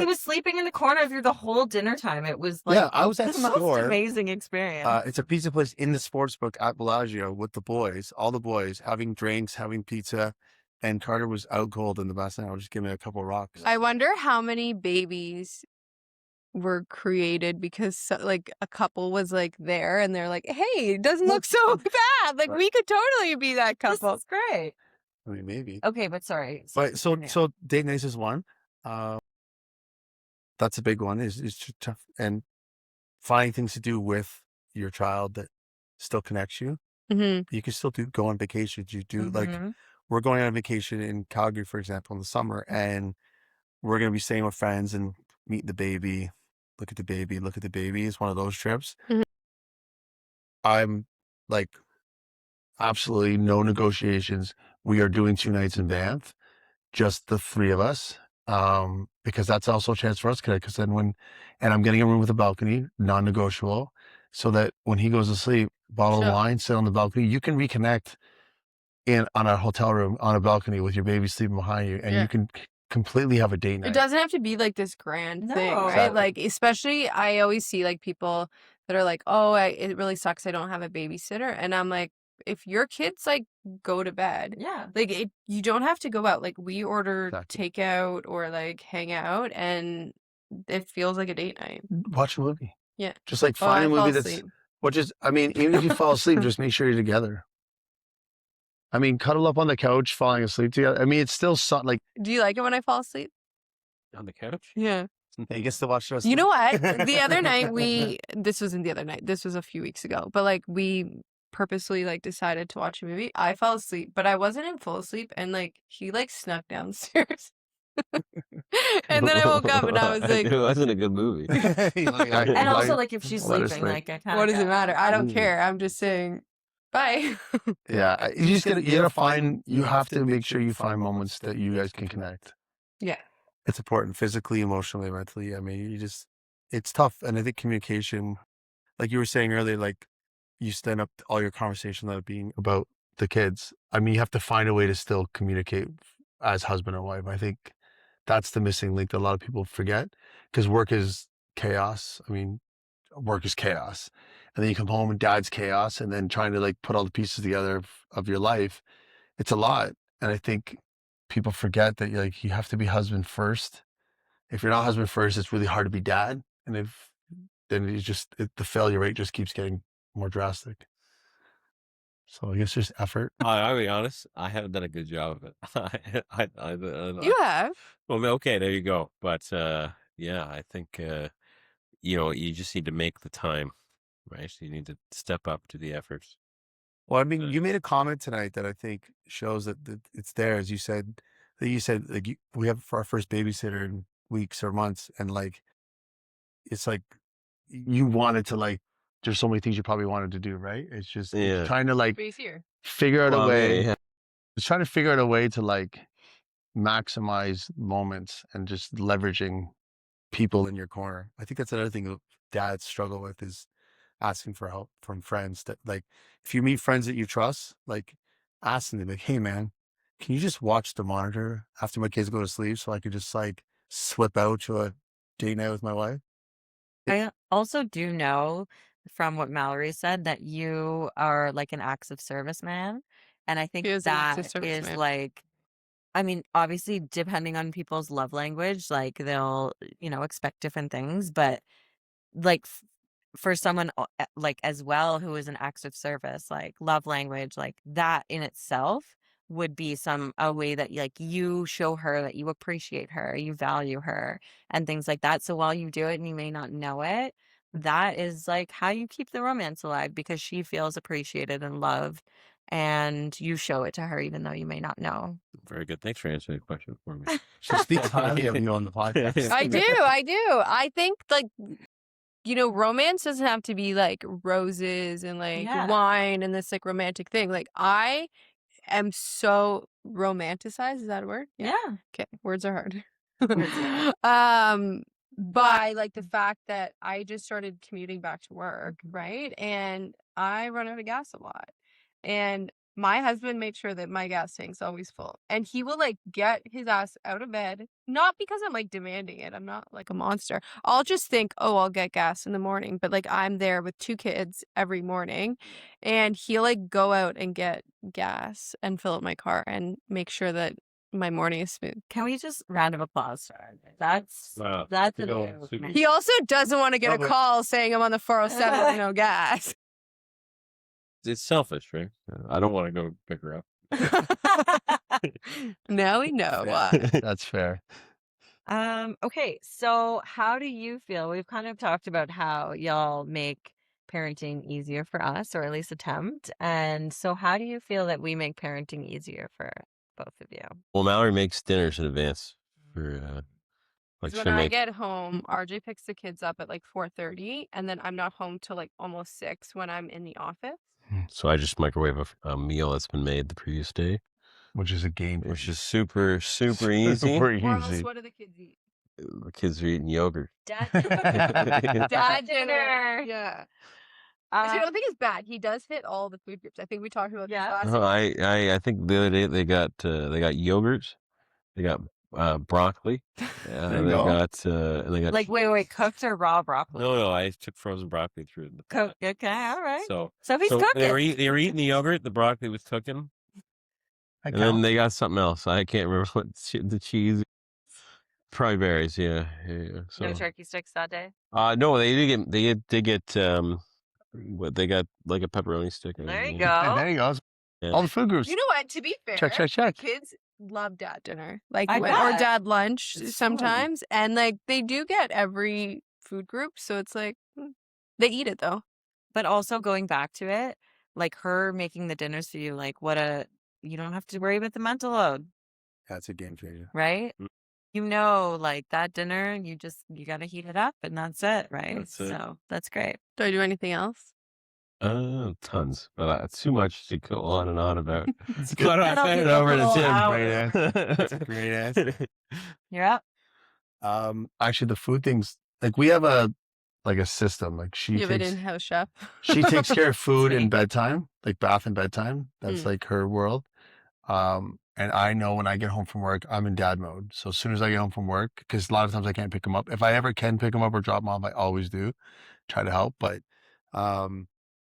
was sleeping in the corner through the whole dinner time. It was like Yeah, I was at the most store. amazing experience. It's a pizza place in the sports book at Bellagio with the boys, all the boys having drinks, having pizza, and Carter was out cold in the bassinet. I was just giving it a couple of rocks. I wonder how many babies were created because like a couple was like there and they're like, hey, it doesn't look so bad. Like we could totally be that This couple. is great. I mean, maybe. Okay, but sorry. But so continue. date nights is one. That's a big one. Is just tough, and finding things to do with your child that still connects you. Mm-hmm. You can still go on vacations. You do like Mhm. we're going on vacation in Calgary, for example, in the summer, and we're going to be staying with friends and meet the baby, look at the baby, look at the baby. It's one of those trips. Mhm. I'm like, absolutely no negotiations. We are doing 2 nights in Banff, just the 3 of us, because that's also a chance for us to connect. Because then and I'm getting a room with a balcony, non-negotiable, so that when he goes to sleep, bottle of Sure. wine, sit on the balcony. You can reconnect on a hotel room on a balcony with your baby sleeping behind you, and Yeah. you can completely have a date It night. doesn't have to be like this grand thing, No. right? Exactly. Like, especially I always see like people that are like, oh, it really sucks I don't have a babysitter. And I'm like, if your kids like go to bed, Yeah. like you don't have to go out. Like we order Exactly. takeout or like hang out and it feels like a date night. Watch a movie. Yeah. Just like Oh, find I a fall movie that's, asleep. I mean, even if you fall asleep, just make sure you're together. I mean, cuddle up on the couch, falling asleep together. I mean, it's still like, Do you like it when I fall asleep? On the couch? Yeah. hey, you get to watch the rest You of know what? The other night this wasn't the other night. This was a few weeks ago. But like we purposely like decided to watch a movie. I fell asleep, but I wasn't in full sleep and like he like snuck downstairs. And then I woke up and I was like, It wasn't a good movie. And also, like, if she's Let her sleeping, sleep. like, I kind what of does it matter? I don't Mm. care. I'm just saying bye. Yeah, you have to make sure you find moments that you guys can connect. Yeah. It's important physically, emotionally, mentally. I mean, it's tough. And I think communication, like you were saying earlier, like you stand up all your conversation that being about the kids. I mean, you have to find a way to still communicate as husband or wife. I think that's the missing link that a lot of people forget because work is chaos. I mean, work is chaos. And then you come home and dad's chaos and then trying to like put all the pieces together of your life. It's a lot. And I think people forget that you have to be husband first. If you're not husband first, it's really hard to be dad. And then the failure rate just keeps getting more drastic. So I guess just effort. I'll be honest, I haven't done a good job of it. You have. Well, okay, there you go. But yeah, I think you just need to make the time, right? So you need to step up to the efforts. Well, I mean, you made a comment tonight that I think shows that it's there. As you said, like we have our first babysitter in weeks or months, and like it's like you wanted to like. There's so many things you probably wanted to do, right? It's Yeah. trying to like Space here. figure out a Well, way. yeah. It's trying to figure out a way to like maximize moments and just leveraging people in your corner. I think that's another thing that dads struggle with is asking for help from friends that like, if you meet friends that you trust, like ask them, like, hey man, can you just watch the monitor after my kids go to sleep so I could just like slip out to a date night with my wife? I also do know from what Mallory said that you are like an acts of service man. And I think He is an acts of that service is man. like, I mean, obviously, depending on people's love language, like they'll, expect different things. But like for someone like as well who is an acts of service, like love language, like that in itself would be a way that like you show her that you appreciate her, you value her, and things like that. So while you do it and you may not know it, that is like how you keep the romance alive because she feels appreciated and loved, and you show it to her even though you may not know. Very good. Thanks for answering the question for me. She speaks highly of you on the podcast. I do. I think like romance doesn't have to be like roses and like Yeah. wine and this like romantic thing. Like I am so romanticized. Is that a word? Yeah. Okay. Words are hard. Words are By like the fact that I just started commuting back to work, right? And I run out of gas a lot. And my husband makes sure that my gas tank's always full. And he will like get his ass out of bed, not because I'm like demanding it. I'm not like a monster. I'll just think, oh, I'll get gas in the morning. But like I'm there with 2 kids every morning and he'll like go out and get gas and fill up my car and make sure that my morning is smooth. Can we just round of applause for her? That's Wow. that's You a know, move, super- man. He also doesn't want to get a call saying I'm on the 407 with no gas. It's selfish, right? I don't want to go pick her up. Now we know why. That's fair. Okay, so how do you feel? We've kind of talked about how y'all make parenting easier for us, or at least attempt. And so how do you feel that we make parenting easier for both of you. Well, Mallory makes dinners in advance for like So when she'll I make. get home, RJ picks the kids up at like 4:30, and then I'm not home till like almost 6 when I'm in the office. So I just microwave a meal that's been made the previous day, which is a game which changer. is super easy. Super Or else, easy. what do the kids eat? The kids are eating yogurt. Dad Dad dinner. Yeah. Which I Uh, don't think is bad. He does hit all the food groups. I think we talked about this Yeah. last No, week. I think the other day they got yogurts, they got broccoli, There you they go. got and they got like, wait, cooked or raw broccoli? no, I took frozen broccoli through the Cook. Okay, all right. So he's they cooking. were they were eating the yogurt, the broccoli was cooking, That and then counts. they got something else. I can't remember what the cheese. Probably berries, yeah. So No turkey sticks that day. no, they get what they got like a pepperoni stick. I There you think. Yeah, go. there you go. Yeah. All the food groups. You know what? To be fair, Check. the kids love dad dinner, like I or bet. dad lunch It's sometimes, and like they do get every food group, so it's like they eat it though. But also going back to it, like her making the dinners for you, like you don't have to worry about the mental load, That's a game changer. right? Mm. You know, like that dinner, you got to heat it up and that's it, right? That's it. So that's great. Do I do anything else? Tons, but it's too much to go on and on about. It's Why don't I That'll send be it the over to whole Tim? hour. That's a great answer. You're up. Actually, the food things, like we have a system. Like You have an in-house chef. she takes care of food Sweet. and bedtime, like bath and bedtime. That's like her world. And I know when I get home from work, I'm in dad mode. So as soon as I get home from work, because a lot of times I can't pick them up. If I ever can pick them up or drop them off, I always do try to help. But as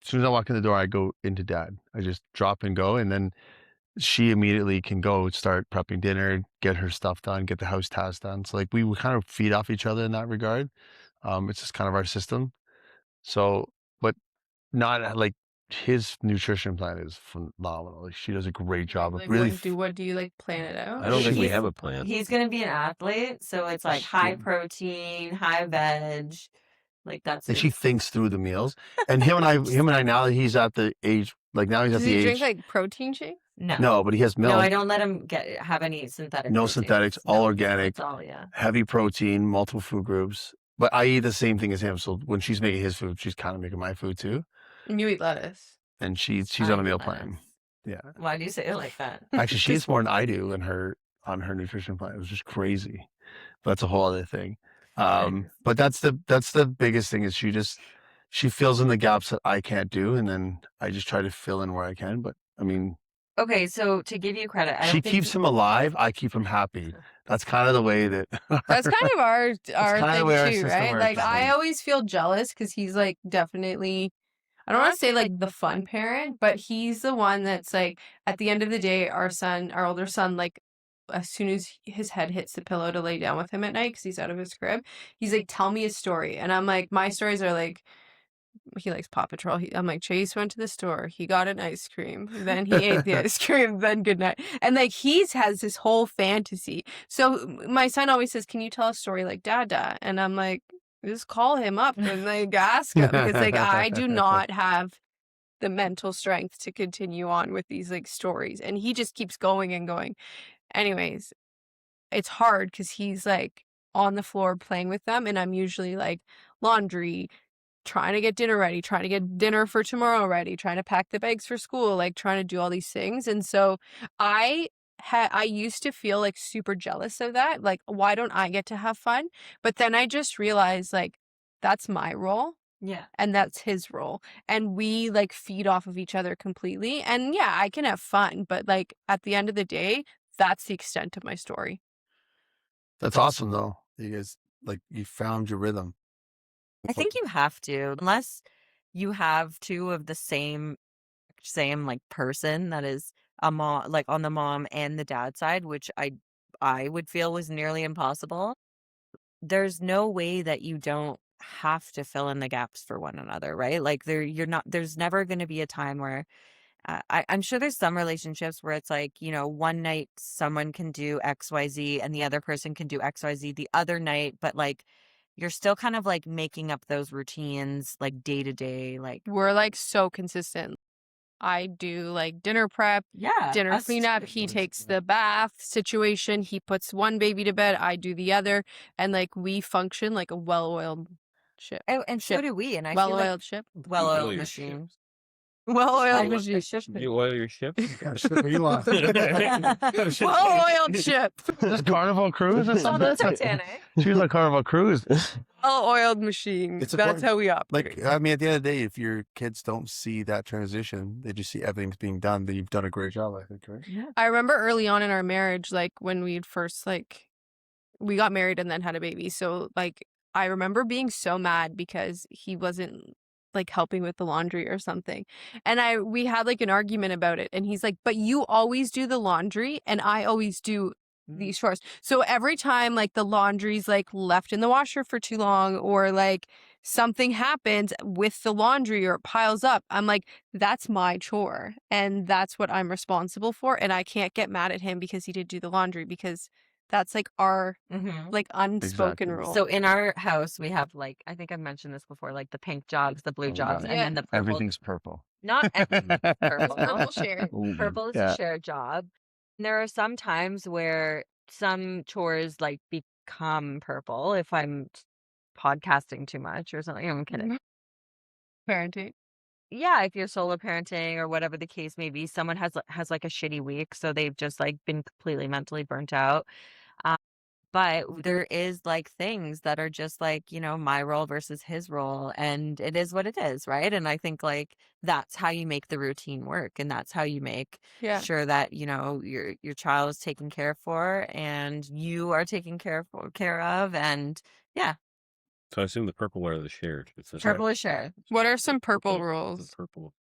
soon as I walk in the door, I go into dad. I just drop and go. And then she immediately can go start prepping dinner, get her stuff done, get the house tasks done. So like we kind of feed off each other in that regard. It's just kind of our system. So, but not like his nutrition plan is phenomenal. Like, she does a great job of Like, really. what do you like plan it out? I don't think we He's- have a plan. He's gonna be an athlete, so it's like high protein, high veg. Like that's And she thinks through the meals. And him and I now that he's at the age, like now he's at Does the he age. drink like protein shakes? no, but he has milk. no. I don't let him have any synthetic. No proteins. synthetics, all organic. That's all, yeah. Heavy protein, multiple food groups. But I eat the same thing as him. So when she's making his food, she's kind of making my food too. And you eat lettuce. And she's I on a eat meal lettuce. plan. Yeah. Why do you say it like that? Actually, she eats more than I do on her nutrition plan. It was just crazy. But that's a whole other thing. But that's the biggest thing is she fills in the gaps that I can't do, and then I just try to fill in where I can. But I mean, Okay, so to give you credit, she keeps him alive. I keep him happy. That's kind of the way that. That's kind of our kinda thing the way our too, system right? works, Like I right? always feel jealous because he's like definitely. I don't want to say like the fun parent, but he's the one that's like at the end of the day, our older son, like as soon as his head hits the pillow to lay down with him at night because he's out of his crib, he's like, "Tell me a story," and I'm like, my stories are like. He likes Paw Patrol. I'm like, Chase went to the store. He got an ice cream. Then he ate the ice cream. Then good night. And like has this whole fantasy. So my son always says, "Can you tell a story like Dada?" And I'm like, just call him up and like ask him because like I do not have the mental strength to continue on with these like stories. And he just keeps going and going. Anyways, it's hard because he's like on the floor playing with them, and I'm usually like laundry trying to get dinner ready, trying to get dinner for tomorrow ready, trying to pack the bags for school, like trying to do all these things. And so I used to feel like super jealous of that. Like, why don't I get to have fun? But then I just realized like that's my role. Yeah. And that's his role. And we like feed off of each other completely. And yeah, I can have fun, but like at the end of the day, that's the extent of my story. That's awesome though. You guys you found your rhythm. I think you have to, unless you have two of the same like person that is a mom, like on the mom and the dad side, which I would feel was nearly impossible. There's no way that you don't have to fill in the gaps for one another, right? Like there's never going to be a time where I'm sure there's some relationships where it's like, one night someone can do XYZ and the other person can do XYZ the other night, but like you're still kind of like making up those routines like day to day. Like We're like so consistent. I do like dinner prep, Yeah, dinner us cleanup. too. He takes the bath situation. He puts one baby to bed. I do the other. And like we function like a well-oiled ship. Oh, and so Ship. do we. And I feel like Well-oiled ship. You oil well-oiled your machine. ships. Well-oiled I machine. You oil your ships? Well-oiled ship. This Carnival Cruise or Oh, something? the Titanic. She was like Carnival Cruise. Well-oiled machine. It's That's important. how we operate. Like, I mean, at the end of the day, if your kids don't see that transition, they just see everything's being done, then you've done a great job, I think, right? Yeah. I remember early on in our marriage, like when we'd first we got married and then had a baby. So like I remember being so mad because he wasn't like helping with the laundry or something. And we had like an argument about it. And he's like, "But you always do the laundry and I always do these chores." So every time like the laundry's like left in the washer for too long or like something happens with the laundry or it piles up, I'm like, that's my chore and that's what I'm responsible for. And I can't get mad at him because he did do the laundry because that's like our like unspoken Exactly. rule. So in our house, we have like, I think I've mentioned this before, like the pink jobs, the blue jobs, God. and then the purple. Everything's purple. Not everything's purple. Purple share. Purple is a shared job. And there are some times where some chores like become purple if I'm podcasting too much or something. I'm kidding. Parenting. Yeah, if you're solo parenting or whatever the case may be, someone has like a shitty week, so they've just like been completely mentally burnt out. But there is like things that are just like, my role versus his role, and it is what it is, right? And I think like that's how you make the routine work, and that's how you make sure that your child is taken care for, and you are taken care of, and yeah. So I assume the purple are the shared. Purple is shared. What are some purple rules? Purple.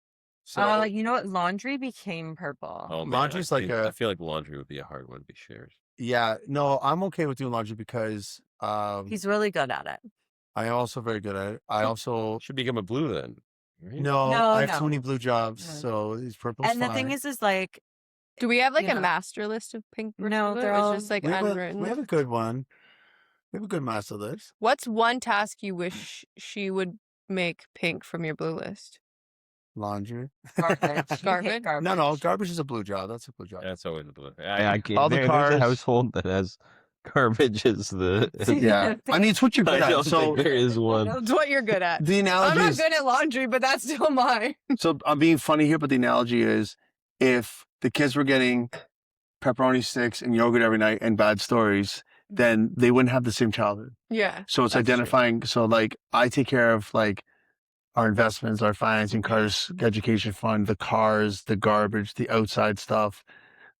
So, You know what? Laundry became purple. Oh, man, laundry's like I feel like laundry would be a hard one to be shared. yeah, no, I'm okay with doing laundry because He's really good at it. I am also very good at it. I also Should become a blue then. Right? no, No, I have no. too many blue jobs, No. so these purple's And the thing fine. is like, Do we have like Yeah. a master list of pink? No, rules, they're or all- it's just like we have unwritten. a good one. We have a good master list. What's one task you wish she would make pink from your blue list? Laundry. garbage. You hate Garbage? garbage. No, garbage is a blue job. That's a blue job. That's always a blue. I can't. All the There's cars- a household that has garbage as the. Yeah, I mean, it's what you're good I at. don't So think there is one. It's what you're good at. the I'm analogy not is good at laundry, but that's still mine. so I'm being funny here, but the analogy is if the kids were getting pepperoni sticks and yogurt every night and bad stories, then they wouldn't have the same childhood. Yeah. So it's That's true. identifying. So like I take care of like our investments, our financing, cars, education fund, the cars, the garbage, the outside stuff,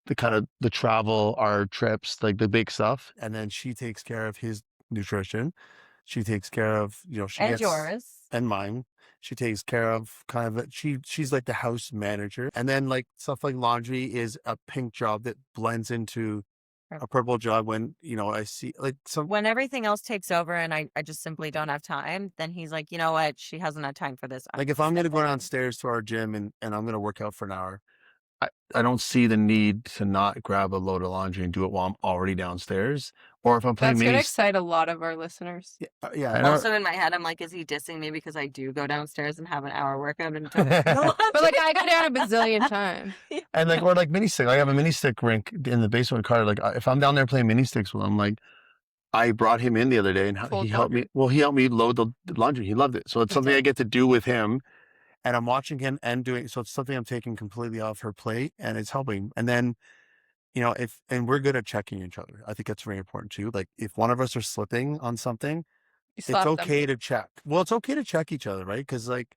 the kind of the travel, our trips, like the big stuff. And then she takes care of his nutrition. She takes care of, she And gets yours. and mine. She takes care of kind of she's like the house manager. And then like stuff like laundry is a pink job that blends into a purple job when, I see like some When everything else takes over and I just simply don't have time, then he's like, you know what? She hasn't had time for this. like if I'm gonna go downstairs to our gym and I'm gonna work out for an hour, I don't see the need to not grab a load of laundry and do it while I'm already downstairs. Or if I'm playing That's going to mini excite a lot of our listeners. yeah, and Also in my head, I'm like, is he dissing me because I do go downstairs and have an hour workout and But like I go down a bazillion times. and like or like mini stick. I have a mini stick rink in the basement car. Like if I'm down there playing mini sticks with him, like I brought him in the other day and Fold he helped me. laundry? Well, he helped me load the laundry. He loved it. So it's something I get to do with him. And I'm watching him and doing, so it's something I'm taking completely off her plate and it's helping. And then, and we're good at checking each other. I think that's very important too. Like if one of us are slipping on something, You slap it's them. okay to check. Well, it's okay to check each other, right? Because like,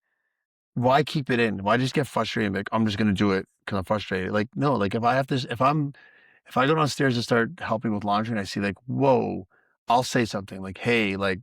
why keep it in? Why just get frustrated? Like, I'm just going to do it because I'm frustrated. Like, no, like if I go downstairs and start helping with laundry and I see like, whoa, I'll say something like, hey, like,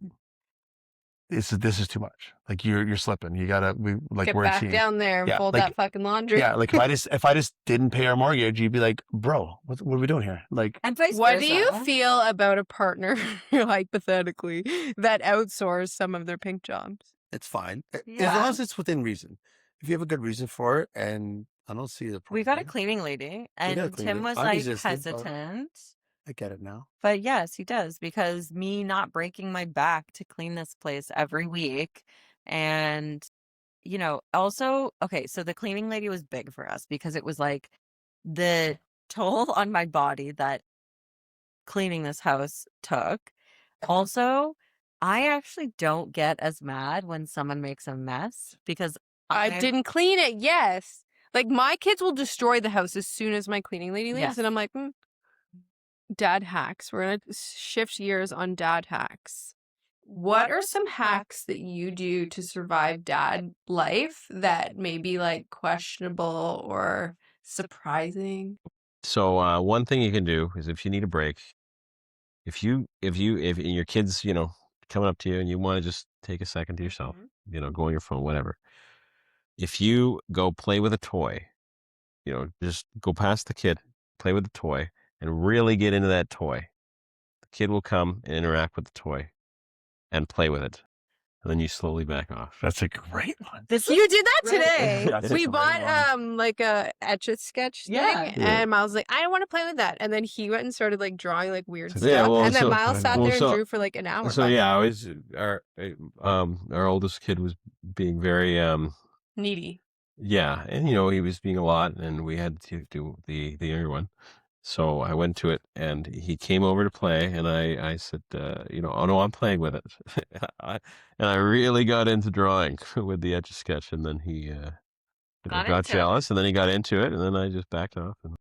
this is too much. Like you're slipping. You gotta Get we're a back team. down there and Yeah, fold like- that fucking laundry. Yeah, like if I just didn't pay our mortgage, you'd be like, bro, what are we doing here? Like And vice What versa. do you feel about a partner, hypothetically, that outsource some of their pink jobs? it's fine. As Yeah. long as it's within reason. If you have a good reason for it, and I don't see the problem. We got a cleaning lady, got a and cleaning Tim lady. was I like resisted, but- hesitant. I get it now. But yes, he does, because me not breaking my back to clean this place every week, and also, okay, so the cleaning lady was big for us because it was like the toll on my body that cleaning this house took. Also, I actually don't get as mad when someone makes a mess because I didn't clean it, yes. Like, my kids will destroy the house as soon as my cleaning lady leaves, Yes. and I'm like, dad hacks. We're gonna shift gears on dad hacks. What are some hacks that you do to survive dad life that may be like questionable or surprising? So one thing you can do is if you need a break, if your kids, coming up to you and you want to just take a second to yourself, go on your phone, whatever. If you go play with a toy, just go past the kid, play with the toy, and really get into that toy. The kid will come and interact with the toy and play with it. And then you slowly back off. That's a great one. You did that today. That's We a great bought one. like a etch a sketch thing, Yeah. and Miles was like, I don't want to play with that. And then he went and started like drawing like weird Yeah, stuff. well, And then so- Miles sat well, there so- and drew for like an hour. So yeah, I was our oldest kid was being very Needy. yeah, and he was being a lot, and we had to do the younger one. So I went to it, and he came over to play, and I said, oh no, I'm playing with it, and I really got into drawing with the etch a sketch, and then he Got got into it. jealous, and then he got into it, and then I just backed off. And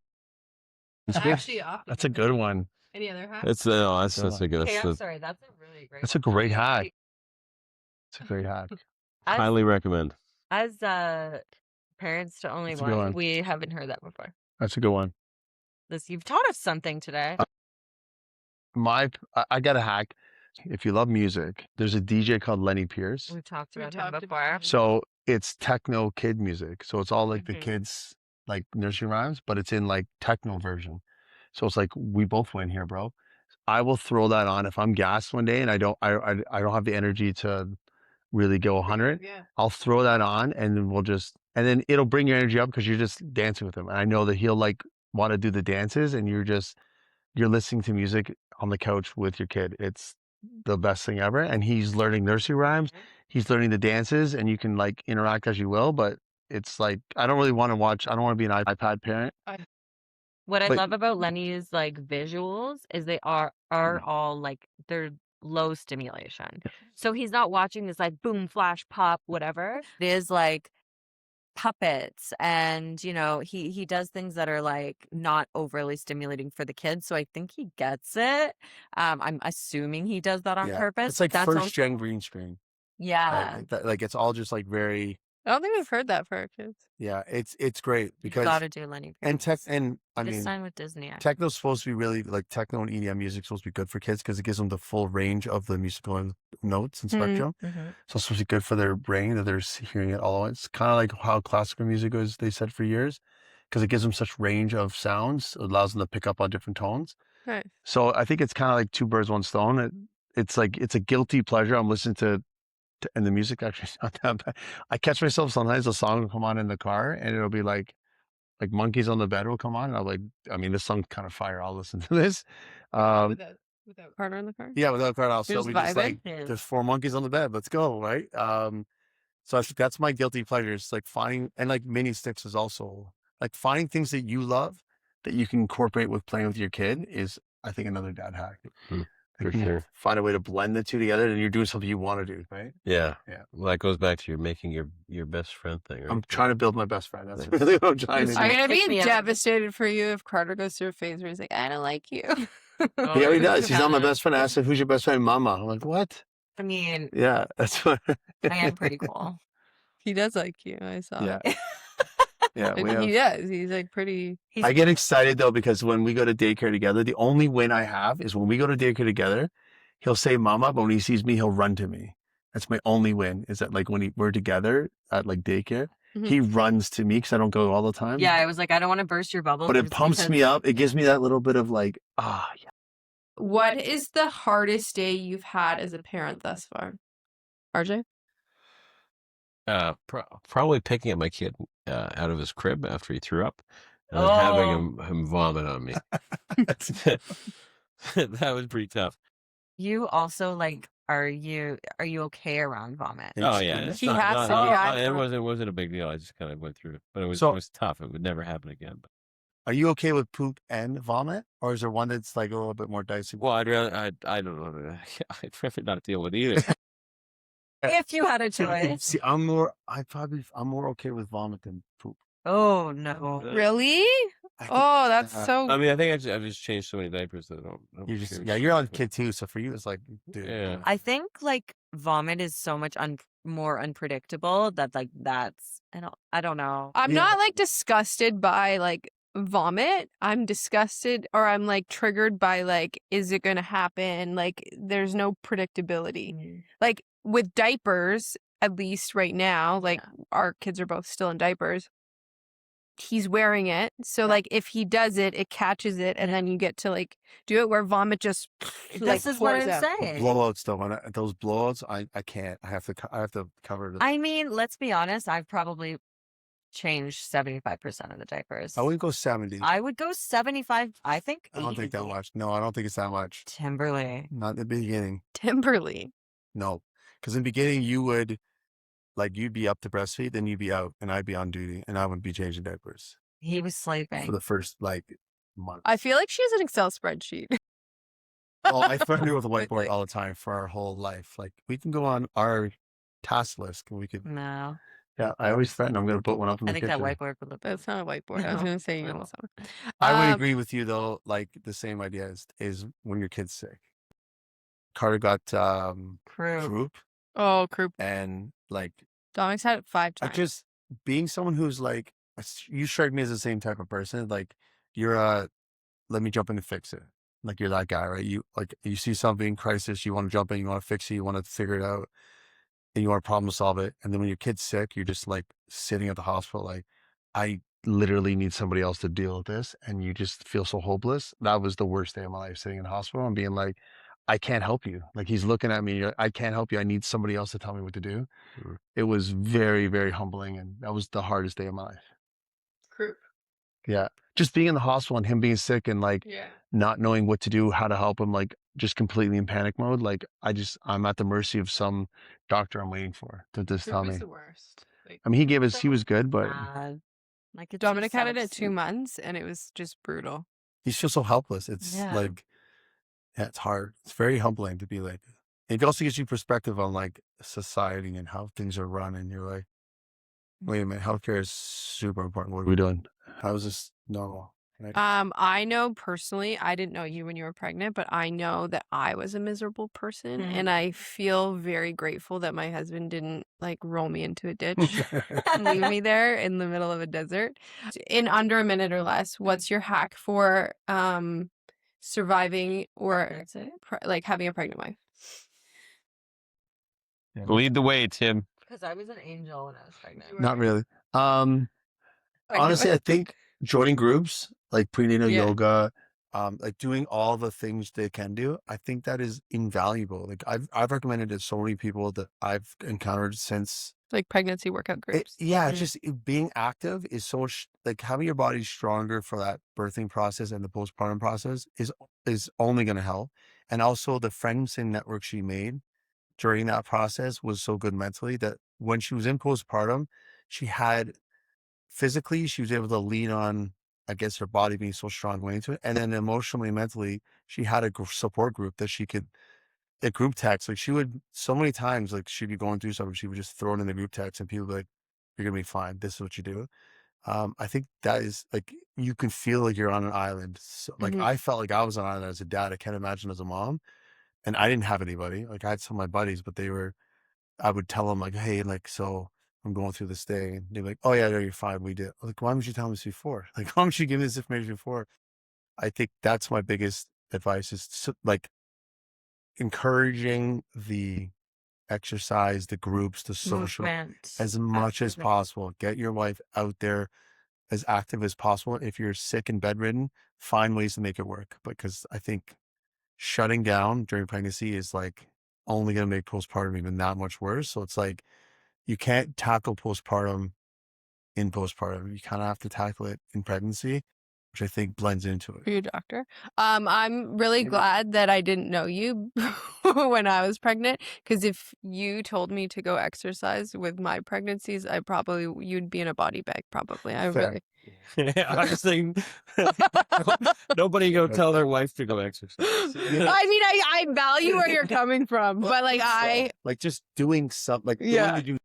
Actually, off. That's a good one. Any other hacks? that's that's a good. Okay, That's I'm a sorry. That's a really great. That's a great hack. It's a great hack. highly recommend. As parents to only That's a good one, one. we haven't heard that before. That's a good one. You've taught us something today. I got a hack. If you love music, there's a DJ called Lenny Pierce. We've talked We about talked him about before. him. So it's techno kid music. So it's all like the Mhm. kids like nursery rhymes, but it's in like techno version. So it's like we both win here, bro. I will throw that on if I'm gassed one day and I don't have the energy to really go 100. Yeah. I'll throw that on and then it'll bring your energy up because you're just dancing with him. And I know that he'll like want to do the dances and you're listening to music on the couch with your kid. It's the best thing ever. And he's learning nursery rhymes. He's learning the dances and you can like interact as you will, but it's like, I don't want to be an iPad parent. What I But- love about Lenny's like visuals is they are all like they're low stimulation. So he's not watching this like boom, flash, pop, whatever. It is like puppets and he does things that are like not overly stimulating for the kids. So I think he gets it. I'm assuming he does that on purpose. It's like That's first also- gen green screen. Yeah. Like it's all just like very, I don't think we've heard that for our kids. yeah, it's great You because gotta do Lenny and Pierce. I Just mean, sign with Disney. actually. techno's supposed to be really like techno and EDM music's supposed to be good for kids because it gives them the full range of the musical notes and spectrum. Mhm. So it's supposed to be good for their brain that they're hearing it all at once. It's kind of like how classical music was, they said for years, because it gives them such range of sounds. It allows them to pick up on different tones. Right. So I think it's kind of like two birds, one stone. It's like, it's a guilty pleasure. I'm listening to and the music actually is not that bad. I catch myself sometimes a song will come on in the car and it'll be like Monkeys on the Bed will come on. And I'm like, I mean, this song's kind of fire. I'll listen to this. Without Carter in the car? Yeah, without Carter, I'll still Just be just like, vibing? Yeah. there's 4 monkeys on the bed. Let's go. Right. So I think that's my guilty pleasure. It's like finding, and like mini sticks is also like finding things that you love that you can incorporate with playing with your kid is, I think, another dad hack. For sure. Find a way to blend the two together and you're doing something you want to do, right? Yeah. Yeah. Well, that goes back to your making your best friend thing, right? I'm trying to build my best friend. That's Nice. really what I'm trying to do. I'm gonna Pick be me up. devastated for you if Carter goes through a phase where he's like, I don't like you. He already does. He's not my best friend. I asked him, who's your best friend? Mama. I'm like, what? I mean, Yeah, that's what. I am pretty cool. He does like you. I saw Yeah. it. Yeah, we have. He does. He's like pretty. I get excited though because when we go to daycare together, the only win I have is when we go to daycare together, he'll say "mama," but when he sees me, he'll run to me. That's my only win. Is that like when we're together at like daycare, Mhm. he runs to me because I don't go all the time. Yeah, I was like, I don't want to burst your bubble. but it just pumps because- me up. It gives me that little bit of like, yeah. What is the hardest day you've had as a parent thus far? RJ? Probably picking up my kid out of his crib after he threw up, and then having him vomit on me. That was pretty tough. You also like are you okay around vomit? Oh yeah, it's He not, has not, to not- be. not- it wasn't a big deal. I just kind of went through it, but it So was tough. It would never happen again. But, are you okay with poop and vomit? Or is there one that's like a little bit more dicey? well, I'd rather I don't know. I'd rather not deal with either. If you had a choice. See, I'm more okay with vomit than poop. Oh, no. Really? I think, Oh, that's uh, so. I mean, I think I've just changed so many diapers that I don't you're just care. you're on a kid too, so for you it's like, dude. Yeah. I think, like, vomit is so much more unpredictable that, like, that's I don't know. I'm Yeah. not like disgusted by like vomit. I'm disgusted or I'm like triggered by like, is it going to happen? Like, there's no predictability. Like with diapers, at least right now, like our kids are both still in diapers. He's wearing it. So like if he does it, it catches it and then you get to like do it where vomit just like This is what pours I'm out. saying. Blowouts though, those blowouts, I can't. I have to cover it. I mean, let's be honest, I've probably changed 75% of the diapers. I wouldn't go 70. I would go 75, I think. I don't think that much. No, I don't think it's that much. Timberlake. Not in the beginning. Timberly. No, because in the beginning you would, like, you'd be up to breastfeed, then you'd be out, and I'd be on duty, and I wouldn't be changing diapers He was for sleeping. the first like month. I feel like she has an Excel spreadsheet. Well, I threaten her with a whiteboard all the time for our whole life. Like, we can go on our task list, and we could. No. Yeah, I always threaten I'm going to put one up in I the think that kitchen. whiteboard would look That's not a whiteboard. I was No. going to say, you No. know, something. I would agree with you though. Like, the same idea is when your kid's sick. Carter got croup, Oh, croup. and like Dominic's had it 5 I times. just being someone who's like, you strike me as the same type of person. Like, you're let me jump in and fix it. Like, you're that guy, right? You see something in crisis, you want to jump in, you want to fix it, you want to figure it out, and you want to problem solve it. And then when your kid's sick, you're just like sitting at the hospital, like, I literally need somebody else to deal with this, and you just feel so hopeless. That was the worst day of my life, sitting in the hospital and being like, I can't help you. Like, he's looking at me, I can't help you. I need somebody else to tell me what to do. Sure. It was very, very humbling, and that was the hardest day of my life. Croup. Yeah. Just being in the hospital and him being sick and like Yeah. not knowing what to do, how to help him, like just completely in panic mode. Like, I'm at the mercy of some doctor I'm waiting for to just tell me. the worst. Like, I mean, he was good, but like it's Dominic so had it at sad. 2 months and it was just brutal. he feels so helpless. It's Yeah. like, yeah, it's hard. It's very humbling to be like, it also gives you perspective on like society and how things are run. And you're like, wait a minute, healthcare is super important. What are we doing? How is this normal? Right? I know personally, I didn't know you when you were pregnant, but I know that I was a miserable person and I feel very grateful that my husband didn't like roll me into a ditch and leave me there in the middle of a desert. In under a minute or less, what's your hack for surviving or like having a pregnant wife? Yeah. Lead the way, Tim. Because I was an angel when I was pregnant. Not really. Honestly, I think joining groups like prenatal Yeah. yoga, like doing all the things they can do, I think that is invaluable. Like, I've recommended it to so many people that I've encountered since. Like pregnancy workout groups. It's just being active is so like having your body stronger for that birthing process and the postpartum process is only going to help. And also the friends and network she made during that process was so good mentally that when she was in postpartum, she had physically, she was able to lean on, I guess, her body being so strong going into it. And then emotionally, mentally, she had a support group that she could, a group text. Like, she would, so many times, like, she'd be going through something, she would just throw it in the group text and people would be like, you're going to be fine. This is what you do. I think that is like, you can feel like you're on an island. So, like, I felt like I was on an island as a dad. I can't imagine as a mom. And I didn't have anybody. Like, I had some of my buddies, but I would tell them like, hey, like, so I'm going through this day. And they're like, oh yeah, no, you're fine. We did. Like, why didn't you tell me this before? Like, why don't you give me this information before? I think that's my biggest advice is like encouraging the exercise, the groups, the social Movement. as much as possible. Get your wife out there as active as possible. If you're sick and bedridden, find ways to make it work. Because I think shutting down during pregnancy is like only going to make postpartum even that much worse. So it's like, you can't tackle postpartum in postpartum. You kind of have to tackle it in pregnancy. which I think blends into Are it. you a doctor? I'm really glad that I didn't know you when I was pregnant, because if you told me to go exercise with my pregnancies, you'd be in a body bag probably. I Fair. really. I was thinking, nobody go tell their wife to go exercise. I mean, I value where you're coming from, but like like just doing something, like Yeah. the way you do.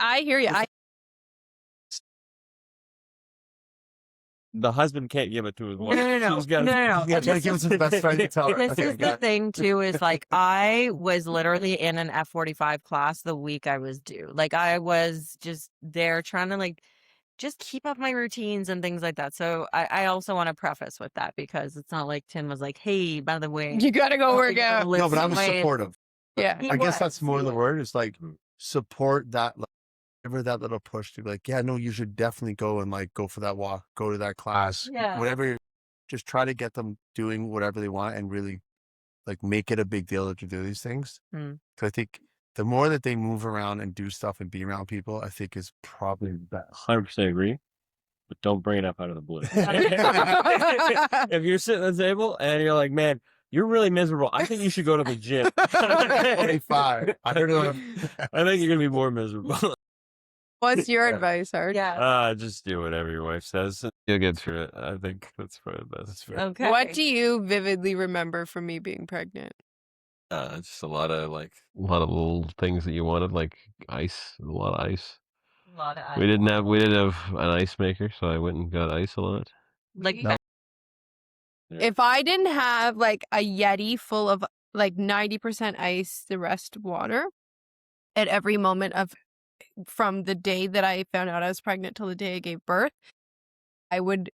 I hear you. The husband can't give it to his wife. No. Yeah, try to give it to the best friend you tell her. This Okay, is the thing too, is like I was literally in an F45 class the week I was due. Like I was just there trying to like just keep up my routines and things like that. So I also want to preface with that, because it's not like Tim was like, hey, by the way, You gotta go work you gotta out. lift No, but I was weights. supportive. Yeah. He I guess was, that's more he the was. word. It's like support that, like, give her that little push to be like, yeah, no, you should definitely go and like go for that walk, go to that class, Yeah. whatever. Just try to get them doing whatever they want and really like make it a big deal to do these things. Mm. Because I think the more that they move around and do stuff and be around people, I think is probably best. 100% agree, but don't bring it up out of the blue. If you're sitting at the table and you're like, man, you're really miserable, I think you should go to the gym. 25. I don't know. I think you're going to be more miserable. What's your advice, Art? Yeah. Just do whatever your wife says. You'll get through it. I think that's probably the best. Okay. What do you vividly remember from me being pregnant? Just a lot of little things that you wanted, like ice, a lot of ice. A lot of We didn't have an ice maker, so I went and got ice a lot. like No. If I didn't have like a Yeti full of like 90% ice, the rest water, at every moment from the day that I found out I was pregnant till the day I gave birth, I would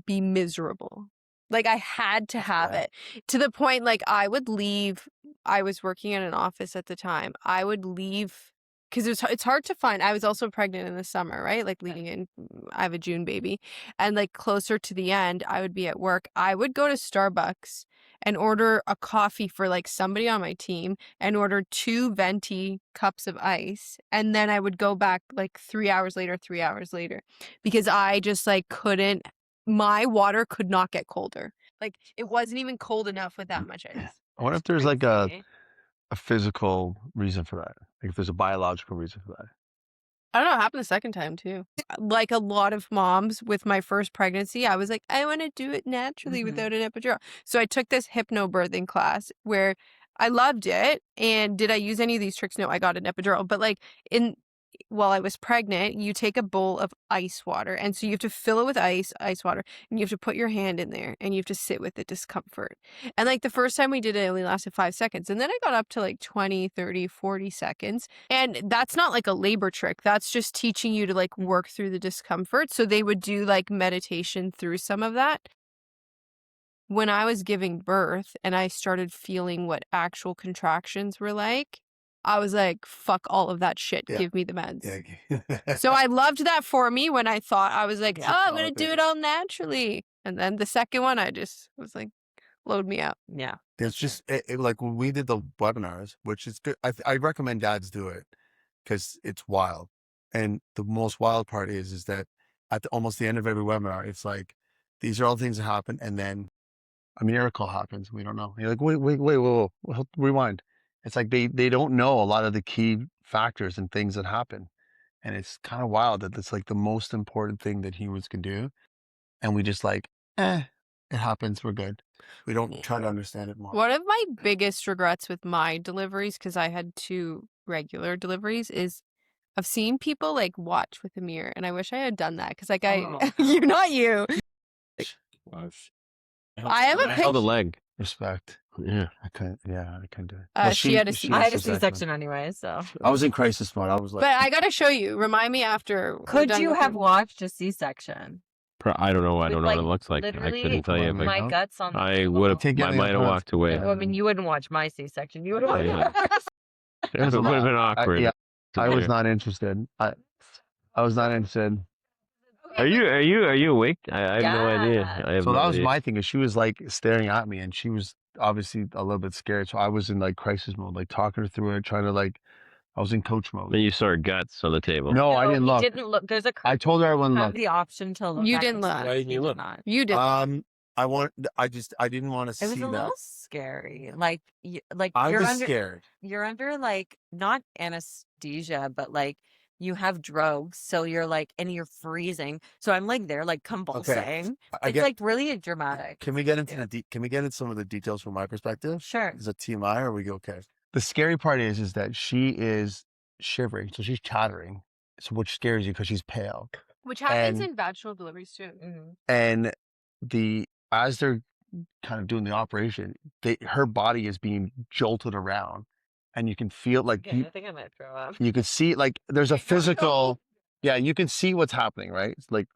be miserable. Like I had to have it, to the point like I would leave. I was working in an office at the time. I would leave because it's hard to find. I was also pregnant in the summer, right? Like leading in, I have a June baby, and like closer to the end, I would be at work. I would go to Starbucks and order a coffee for like somebody on my team and order 2 venti cups of ice, and then I would go back like 3 hours later, because I just like couldn't. My water could not get colder. Like it wasn't even cold enough with that much ice. I wonder if there's like a physical reason for that. Like if there's a biological reason for that. I don't know. It happened the second time too. Like a lot of moms with my first pregnancy, I was like, I want to do it naturally without an epidural. So I took this hypnobirthing class where I loved it. And did I use any of these tricks? No, I got an epidural. But like while I was pregnant, you take a bowl of ice water. And so you have to fill it with ice water, and you have to put your hand in there and you have to sit with the discomfort. And like the first time we did it, only lasted 5 seconds. And then I got up to like 20, 30, 40 seconds. And that's not like a labor trick. That's just teaching you to like work through the discomfort. So they would do like meditation through some of that. When I was giving birth and I started feeling what actual contractions were like, I was like, fuck all of that shit. Yeah. Give me the meds. Yeah. So I loved that for me when I thought I was like, oh, I'm going to do it all naturally. And then the second one, I just was like, load me up. Yeah. There's just like when we did the webinars, which is good. I recommend dads do it because it's wild. And the most wild part is that at almost the end of every webinar, it's like, these are all things that happen. And then a miracle happens. We don't know. You're like, whoa, rewind. It's like they don't know a lot of the key factors and things that happen. And it's kind of wild that it's like the most important thing that humans can do. And we just like, it happens. We're good. We don't try to understand it more. One of my biggest regrets with my deliveries, because I had 2 regular deliveries, is I've seen people like watch with a mirror. And I wish I had done that because like you're not you. Wow. I have a I held a picture. leg. Respect. Yeah. I couldn't do it. She had a I had a C-section. C-section anyway, so. I was in crisis mode. I was like, But I got to show you. Remind me after. we're Could done you with have it. watched a C-section? I don't know. I With, don't know what like, it looks like. I literally couldn't tell you if my know. guts on the I table? would have. Can't get I any might have of walked away. I mean, you wouldn't watch my C-section. You would have Yeah. watched. It would have been awkward. I was not interested. I was not interested. Are you awake? I have no idea. Yeah. I have So no that was idea. my thing. Is she was like staring at me, and she was obviously a little bit scared. So I was in like crisis mode, like talking her through it, trying to like I was in coach mode. Then you saw her guts on the table. No, I didn't he look. didn't look. There's a I told her I wouldn't have look. the option to look. You at didn't his look. sex. Why didn't He you did look? not. You did. I didn't want to It was see a that. little scary. Like, I you're was under, scared. you're under like not anesthesia, but like you have drugs, so you're like, and you're freezing. So I'm like there, like convulsing. I It's get. like really dramatic. Can we get into can we get into some of the details from my perspective? Sure. Is it TMI or are we okay? The scary part is that she is shivering, so she's chattering, so which scares you because she's pale. Which happens And- in vaginal deliveries too. And as they're kind of doing the operation, her body is being jolted around, and you can feel like Okay, I think I might throw up. you can see like there's a physical, yeah, you can see what's happening, right? It's like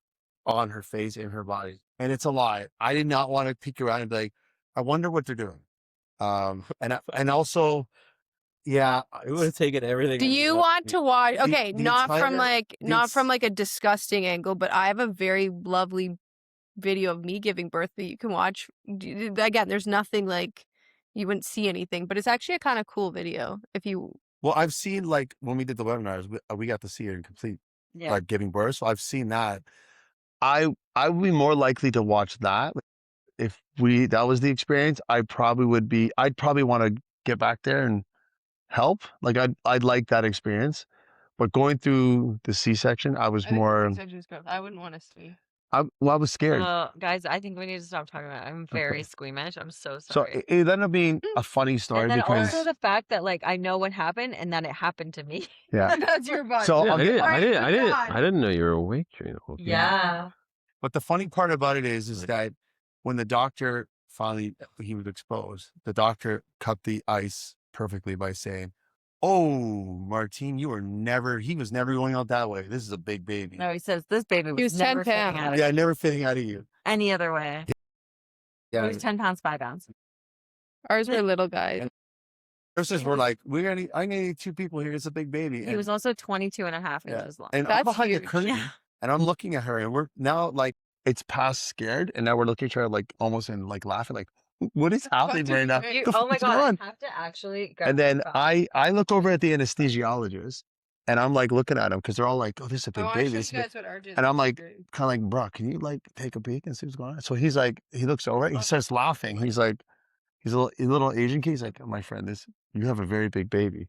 on her face, in her body, and it's a lie. I did not want to peek around and be like, I wonder what they're doing. And also, yeah, It would have taken everything. Do you want to watch? Okay, the not from entire- like a disgusting angle, but I have a very lovely video of me giving birth that you can watch. Again, there's nothing like you wouldn't see anything, but it's actually a kind of cool video if you. Well, I've seen like when we did the webinars, we got to see it in complete, Yeah. like giving birth. So I've seen that. I would be more likely to watch that if that was the experience. I'd probably want to get back there and help. Like I'd like that experience. But going through the C-section, I was more. I wouldn't want to see. I was scared. Guys, I think we need to stop talking about it. I'm very squeamish. I'm so So sorry. it ended up being a funny story And then because also the fact that like I know what happened and that it happened to me. yeah. That's your butt. So Yeah, I'll I didn't know you were awake during the whole thing. Yeah. But the funny part about it is that when the doctor finally he was exposed, the doctor cut the ice perfectly by saying, "Oh, Martine, he was never going out that way. This is a big baby. No, he says this baby was, He was never 10 fitting pounds. out of Yeah, never fitting out of you." any other way. It Yeah. was 10 pounds, 5 pounds. Ours were little guys. Nurses were like, I'm gonna need 2 people here. It's a big baby. He was also 22 and a half Yeah. inches long. And I'm That's behind the huge. curtain, Yeah. and I'm looking at her, and we're now like, it's past scared, and now we're looking at her like almost in like laughing, like, what is happening right now? You- The oh my fuck's God, going on? I have to actually go. And then I look over at the anesthesiologist, and I'm like looking at him because they're all like, "Oh, this is a big baby." This is a big-" And I'm like, kind of like, "Bro, can you like take a peek and see what's going on?" So he's like, he looks over, he starts laughing. He's like, he's a little Asian kid. He's like, "My friend, you have a very big baby."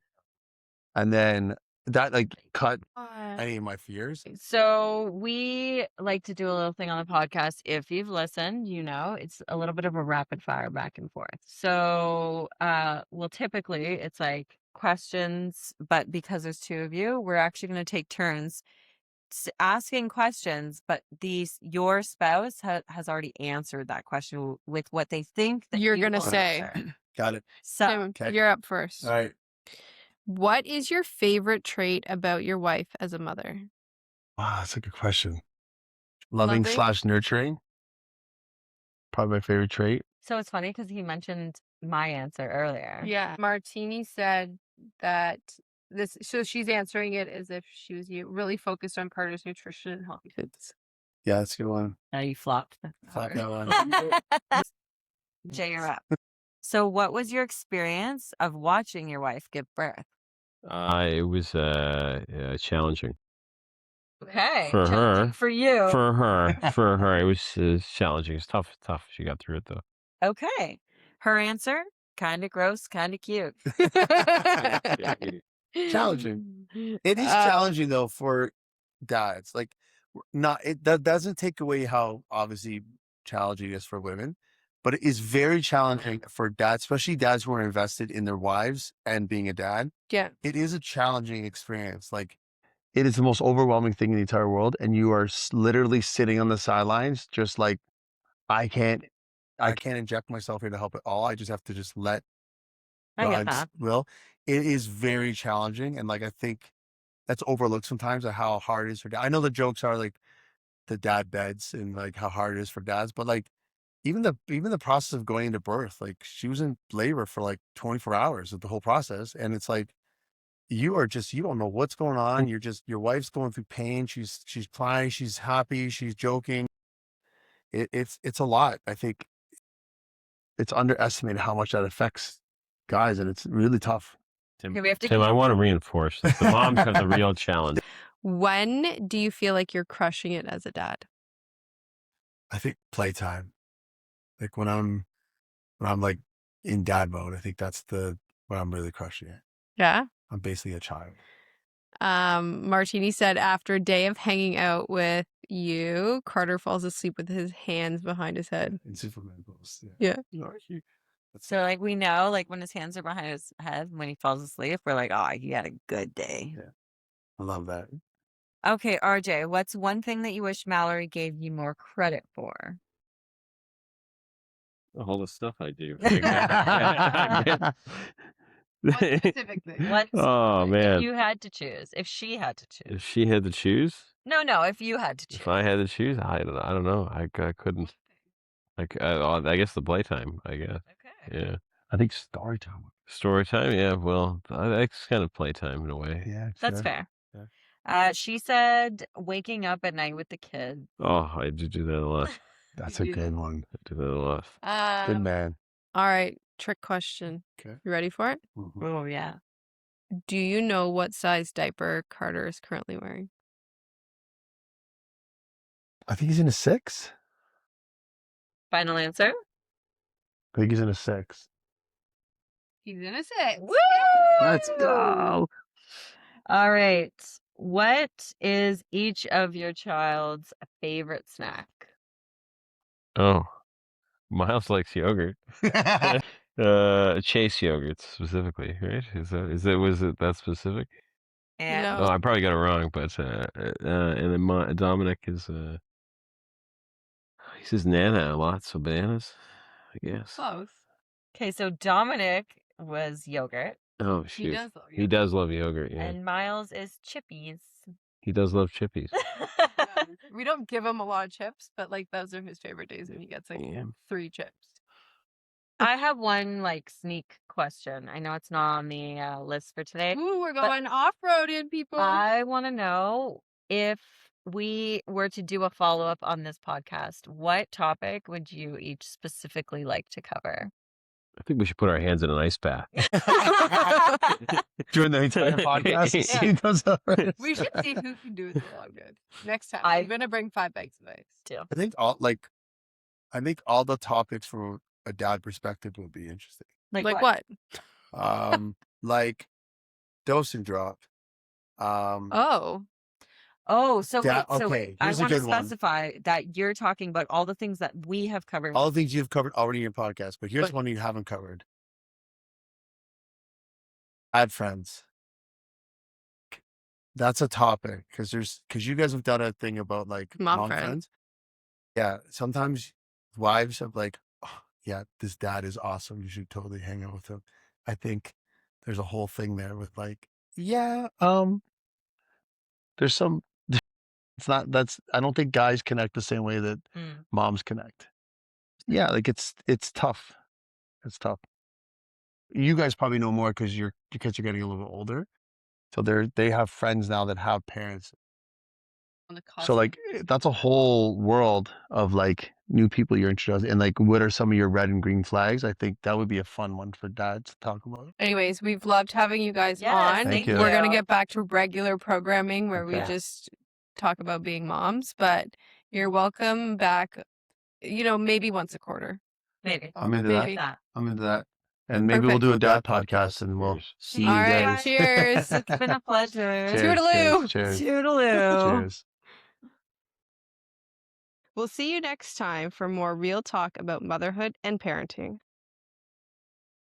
And then that like cut any of my fears. So we like to do a little thing on the podcast. If you've listened, you know, it's a little bit of a rapid fire back and forth. So, well, typically it's like questions, but because there's 2 of you, we're actually going to take turns asking questions, but your spouse has already answered that question with what they think that You're you gonna will say. answer. Got it. So Tim, Okay. you're up first. All right. What is your favorite trait about your wife as a mother? Wow, that's a good question. Loving Loving? / nurturing. Probably my favorite trait. so it's funny because he mentioned my answer earlier. Yeah. Martini said that so she's answering it as if she was you, really focused on Carter's nutrition and healthy foods. Yeah, that's a good one. You flopped. Flop that one. Jay, you're up. So what was your experience of watching your wife give birth? It was challenging Okay. For challenging her. For you. for her. For her, it was challenging. It's tough. Tough. She got through it though. Okay. Her answer, kind of gross, kind of cute. Challenging. It is challenging though for dads. Like, that doesn't take away how obviously challenging it is for women, but it is very challenging for dads, especially dads who are invested in their wives and being a dad. Yeah. It is a challenging experience. Like, it is the most overwhelming thing in the entire world, and you are literally sitting on the sidelines, just like, I can't inject myself here to help at all. I just have to just let I get God's that. will. It is very challenging, and like I think that's overlooked sometimes at how hard it is for dad. I know the jokes are like the dad beds and like how hard it is for dads, but like even the process of going into birth, like she was in labor for like 24 hours of the whole process, and it's like you don't know what's going on. Your wife's going through pain. She's crying. She's happy. She's joking. It's a lot. I think it's underestimated how much that affects guys, and it's really tough. Tim, Okay, we have to Tim, I want to reinforce this. The moms have the real challenge. When do you feel like you're crushing it as a dad? I think playtime. Like when I'm like in dad mode, I think that's when I'm really crushing it. Yeah. I'm basically a child. Martini said after a day of hanging out with you, Carter falls asleep with his hands behind his head. In Superman pose. Yeah. So like we know like when his hands are behind his head when he falls asleep, we're like, oh, he had a good day. Yeah. I love that. Okay, RJ, what's one thing that you wish Mallory gave you more credit for? All the stuff I do. What specific thing? Oh If man, you had to choose, if she had to if choose. she had to choose, No, if you had to choose. if I had to choose, I don't know. I couldn't. Like I guess the playtime. I guess. Okay. Yeah. I think story time. Story time. Yeah. Well, that's kind of playtime in a way. Yeah. That's sure. fair. Yeah. She said waking up at night with the kids. Oh, I do that a lot. That's a good one. I do that a lot. Good man. All right, trick question. Okay. You ready for it? Mhm. Oh yeah. Do you know what size diaper Carter is currently wearing? I think he's in a 6. Final answer? I think he's in a 6. He's in a 6. Woo! Let's go. All right. What is each of your child's favorite snack? Oh, Miles likes yogurt. Chase yogurt specifically, right? Was it that specific? And No. Oh, I probably got it wrong, but and then Dominic is he says Nana a lot, so bananas, I guess. Close. okay, so Dominic was yogurt Oh He shoot, does love he yogurt. does love yogurt. Yeah, and Miles is chippies. he does love chippies. We don't give him a lot of chips, but like those are his favorite days when he gets like Yeah. 3 chips. I have one like sneak question. I know it's not on the list for today. Ooh, we're going off-roading, people. I want to know if we were to do a follow-up on this podcast, what topic would you each specifically like to cover? I think we should put our hands in an ice bath. During the entire podcast. Yeah. He does that right. We should see who can do it the longest. Next time, I'm I'm gonna bring 5 bags of ice. too. I think all the topics from a dad perspective would be interesting. Like what? Like dose and drop. Oh, so Dad- wait, okay, I here's a want to good one. specify that you're talking about all the things that we have covered. all the things you've covered already in your podcast, but here's But- one you haven't covered. Bad friends. That's a topic because you guys have done a thing about like Mom friends. Yeah, sometimes wives have like, oh, yeah, this dad is awesome. You should totally hang out with him. I think there's a whole thing there with like, yeah, there's some. It's not. I don't think guys connect the same way that moms connect. Yeah, like it's tough. It's tough. You guys probably know more because you're getting a little bit older. So they have friends now that have parents. On the So like that's a whole world of like new people you're introducing, and like what are some of your red and green flags? I think that would be a fun one for dads to talk about. Anyways, we've loved having you guys Yes, on. thank you. We're gonna get back to regular programming where we Okay. just talk about being moms, but you're welcome back. Maybe once a quarter. Maybe. I'm into Maybe. that. I'm into that. And maybe we'll do a dad podcast, and we'll see you All right, guys. cheers. It's been a pleasure. Cheers, Toodaloo. cheers, cheers, Toodaloo. cheers. We'll see you next time for more real talk about motherhood and parenting.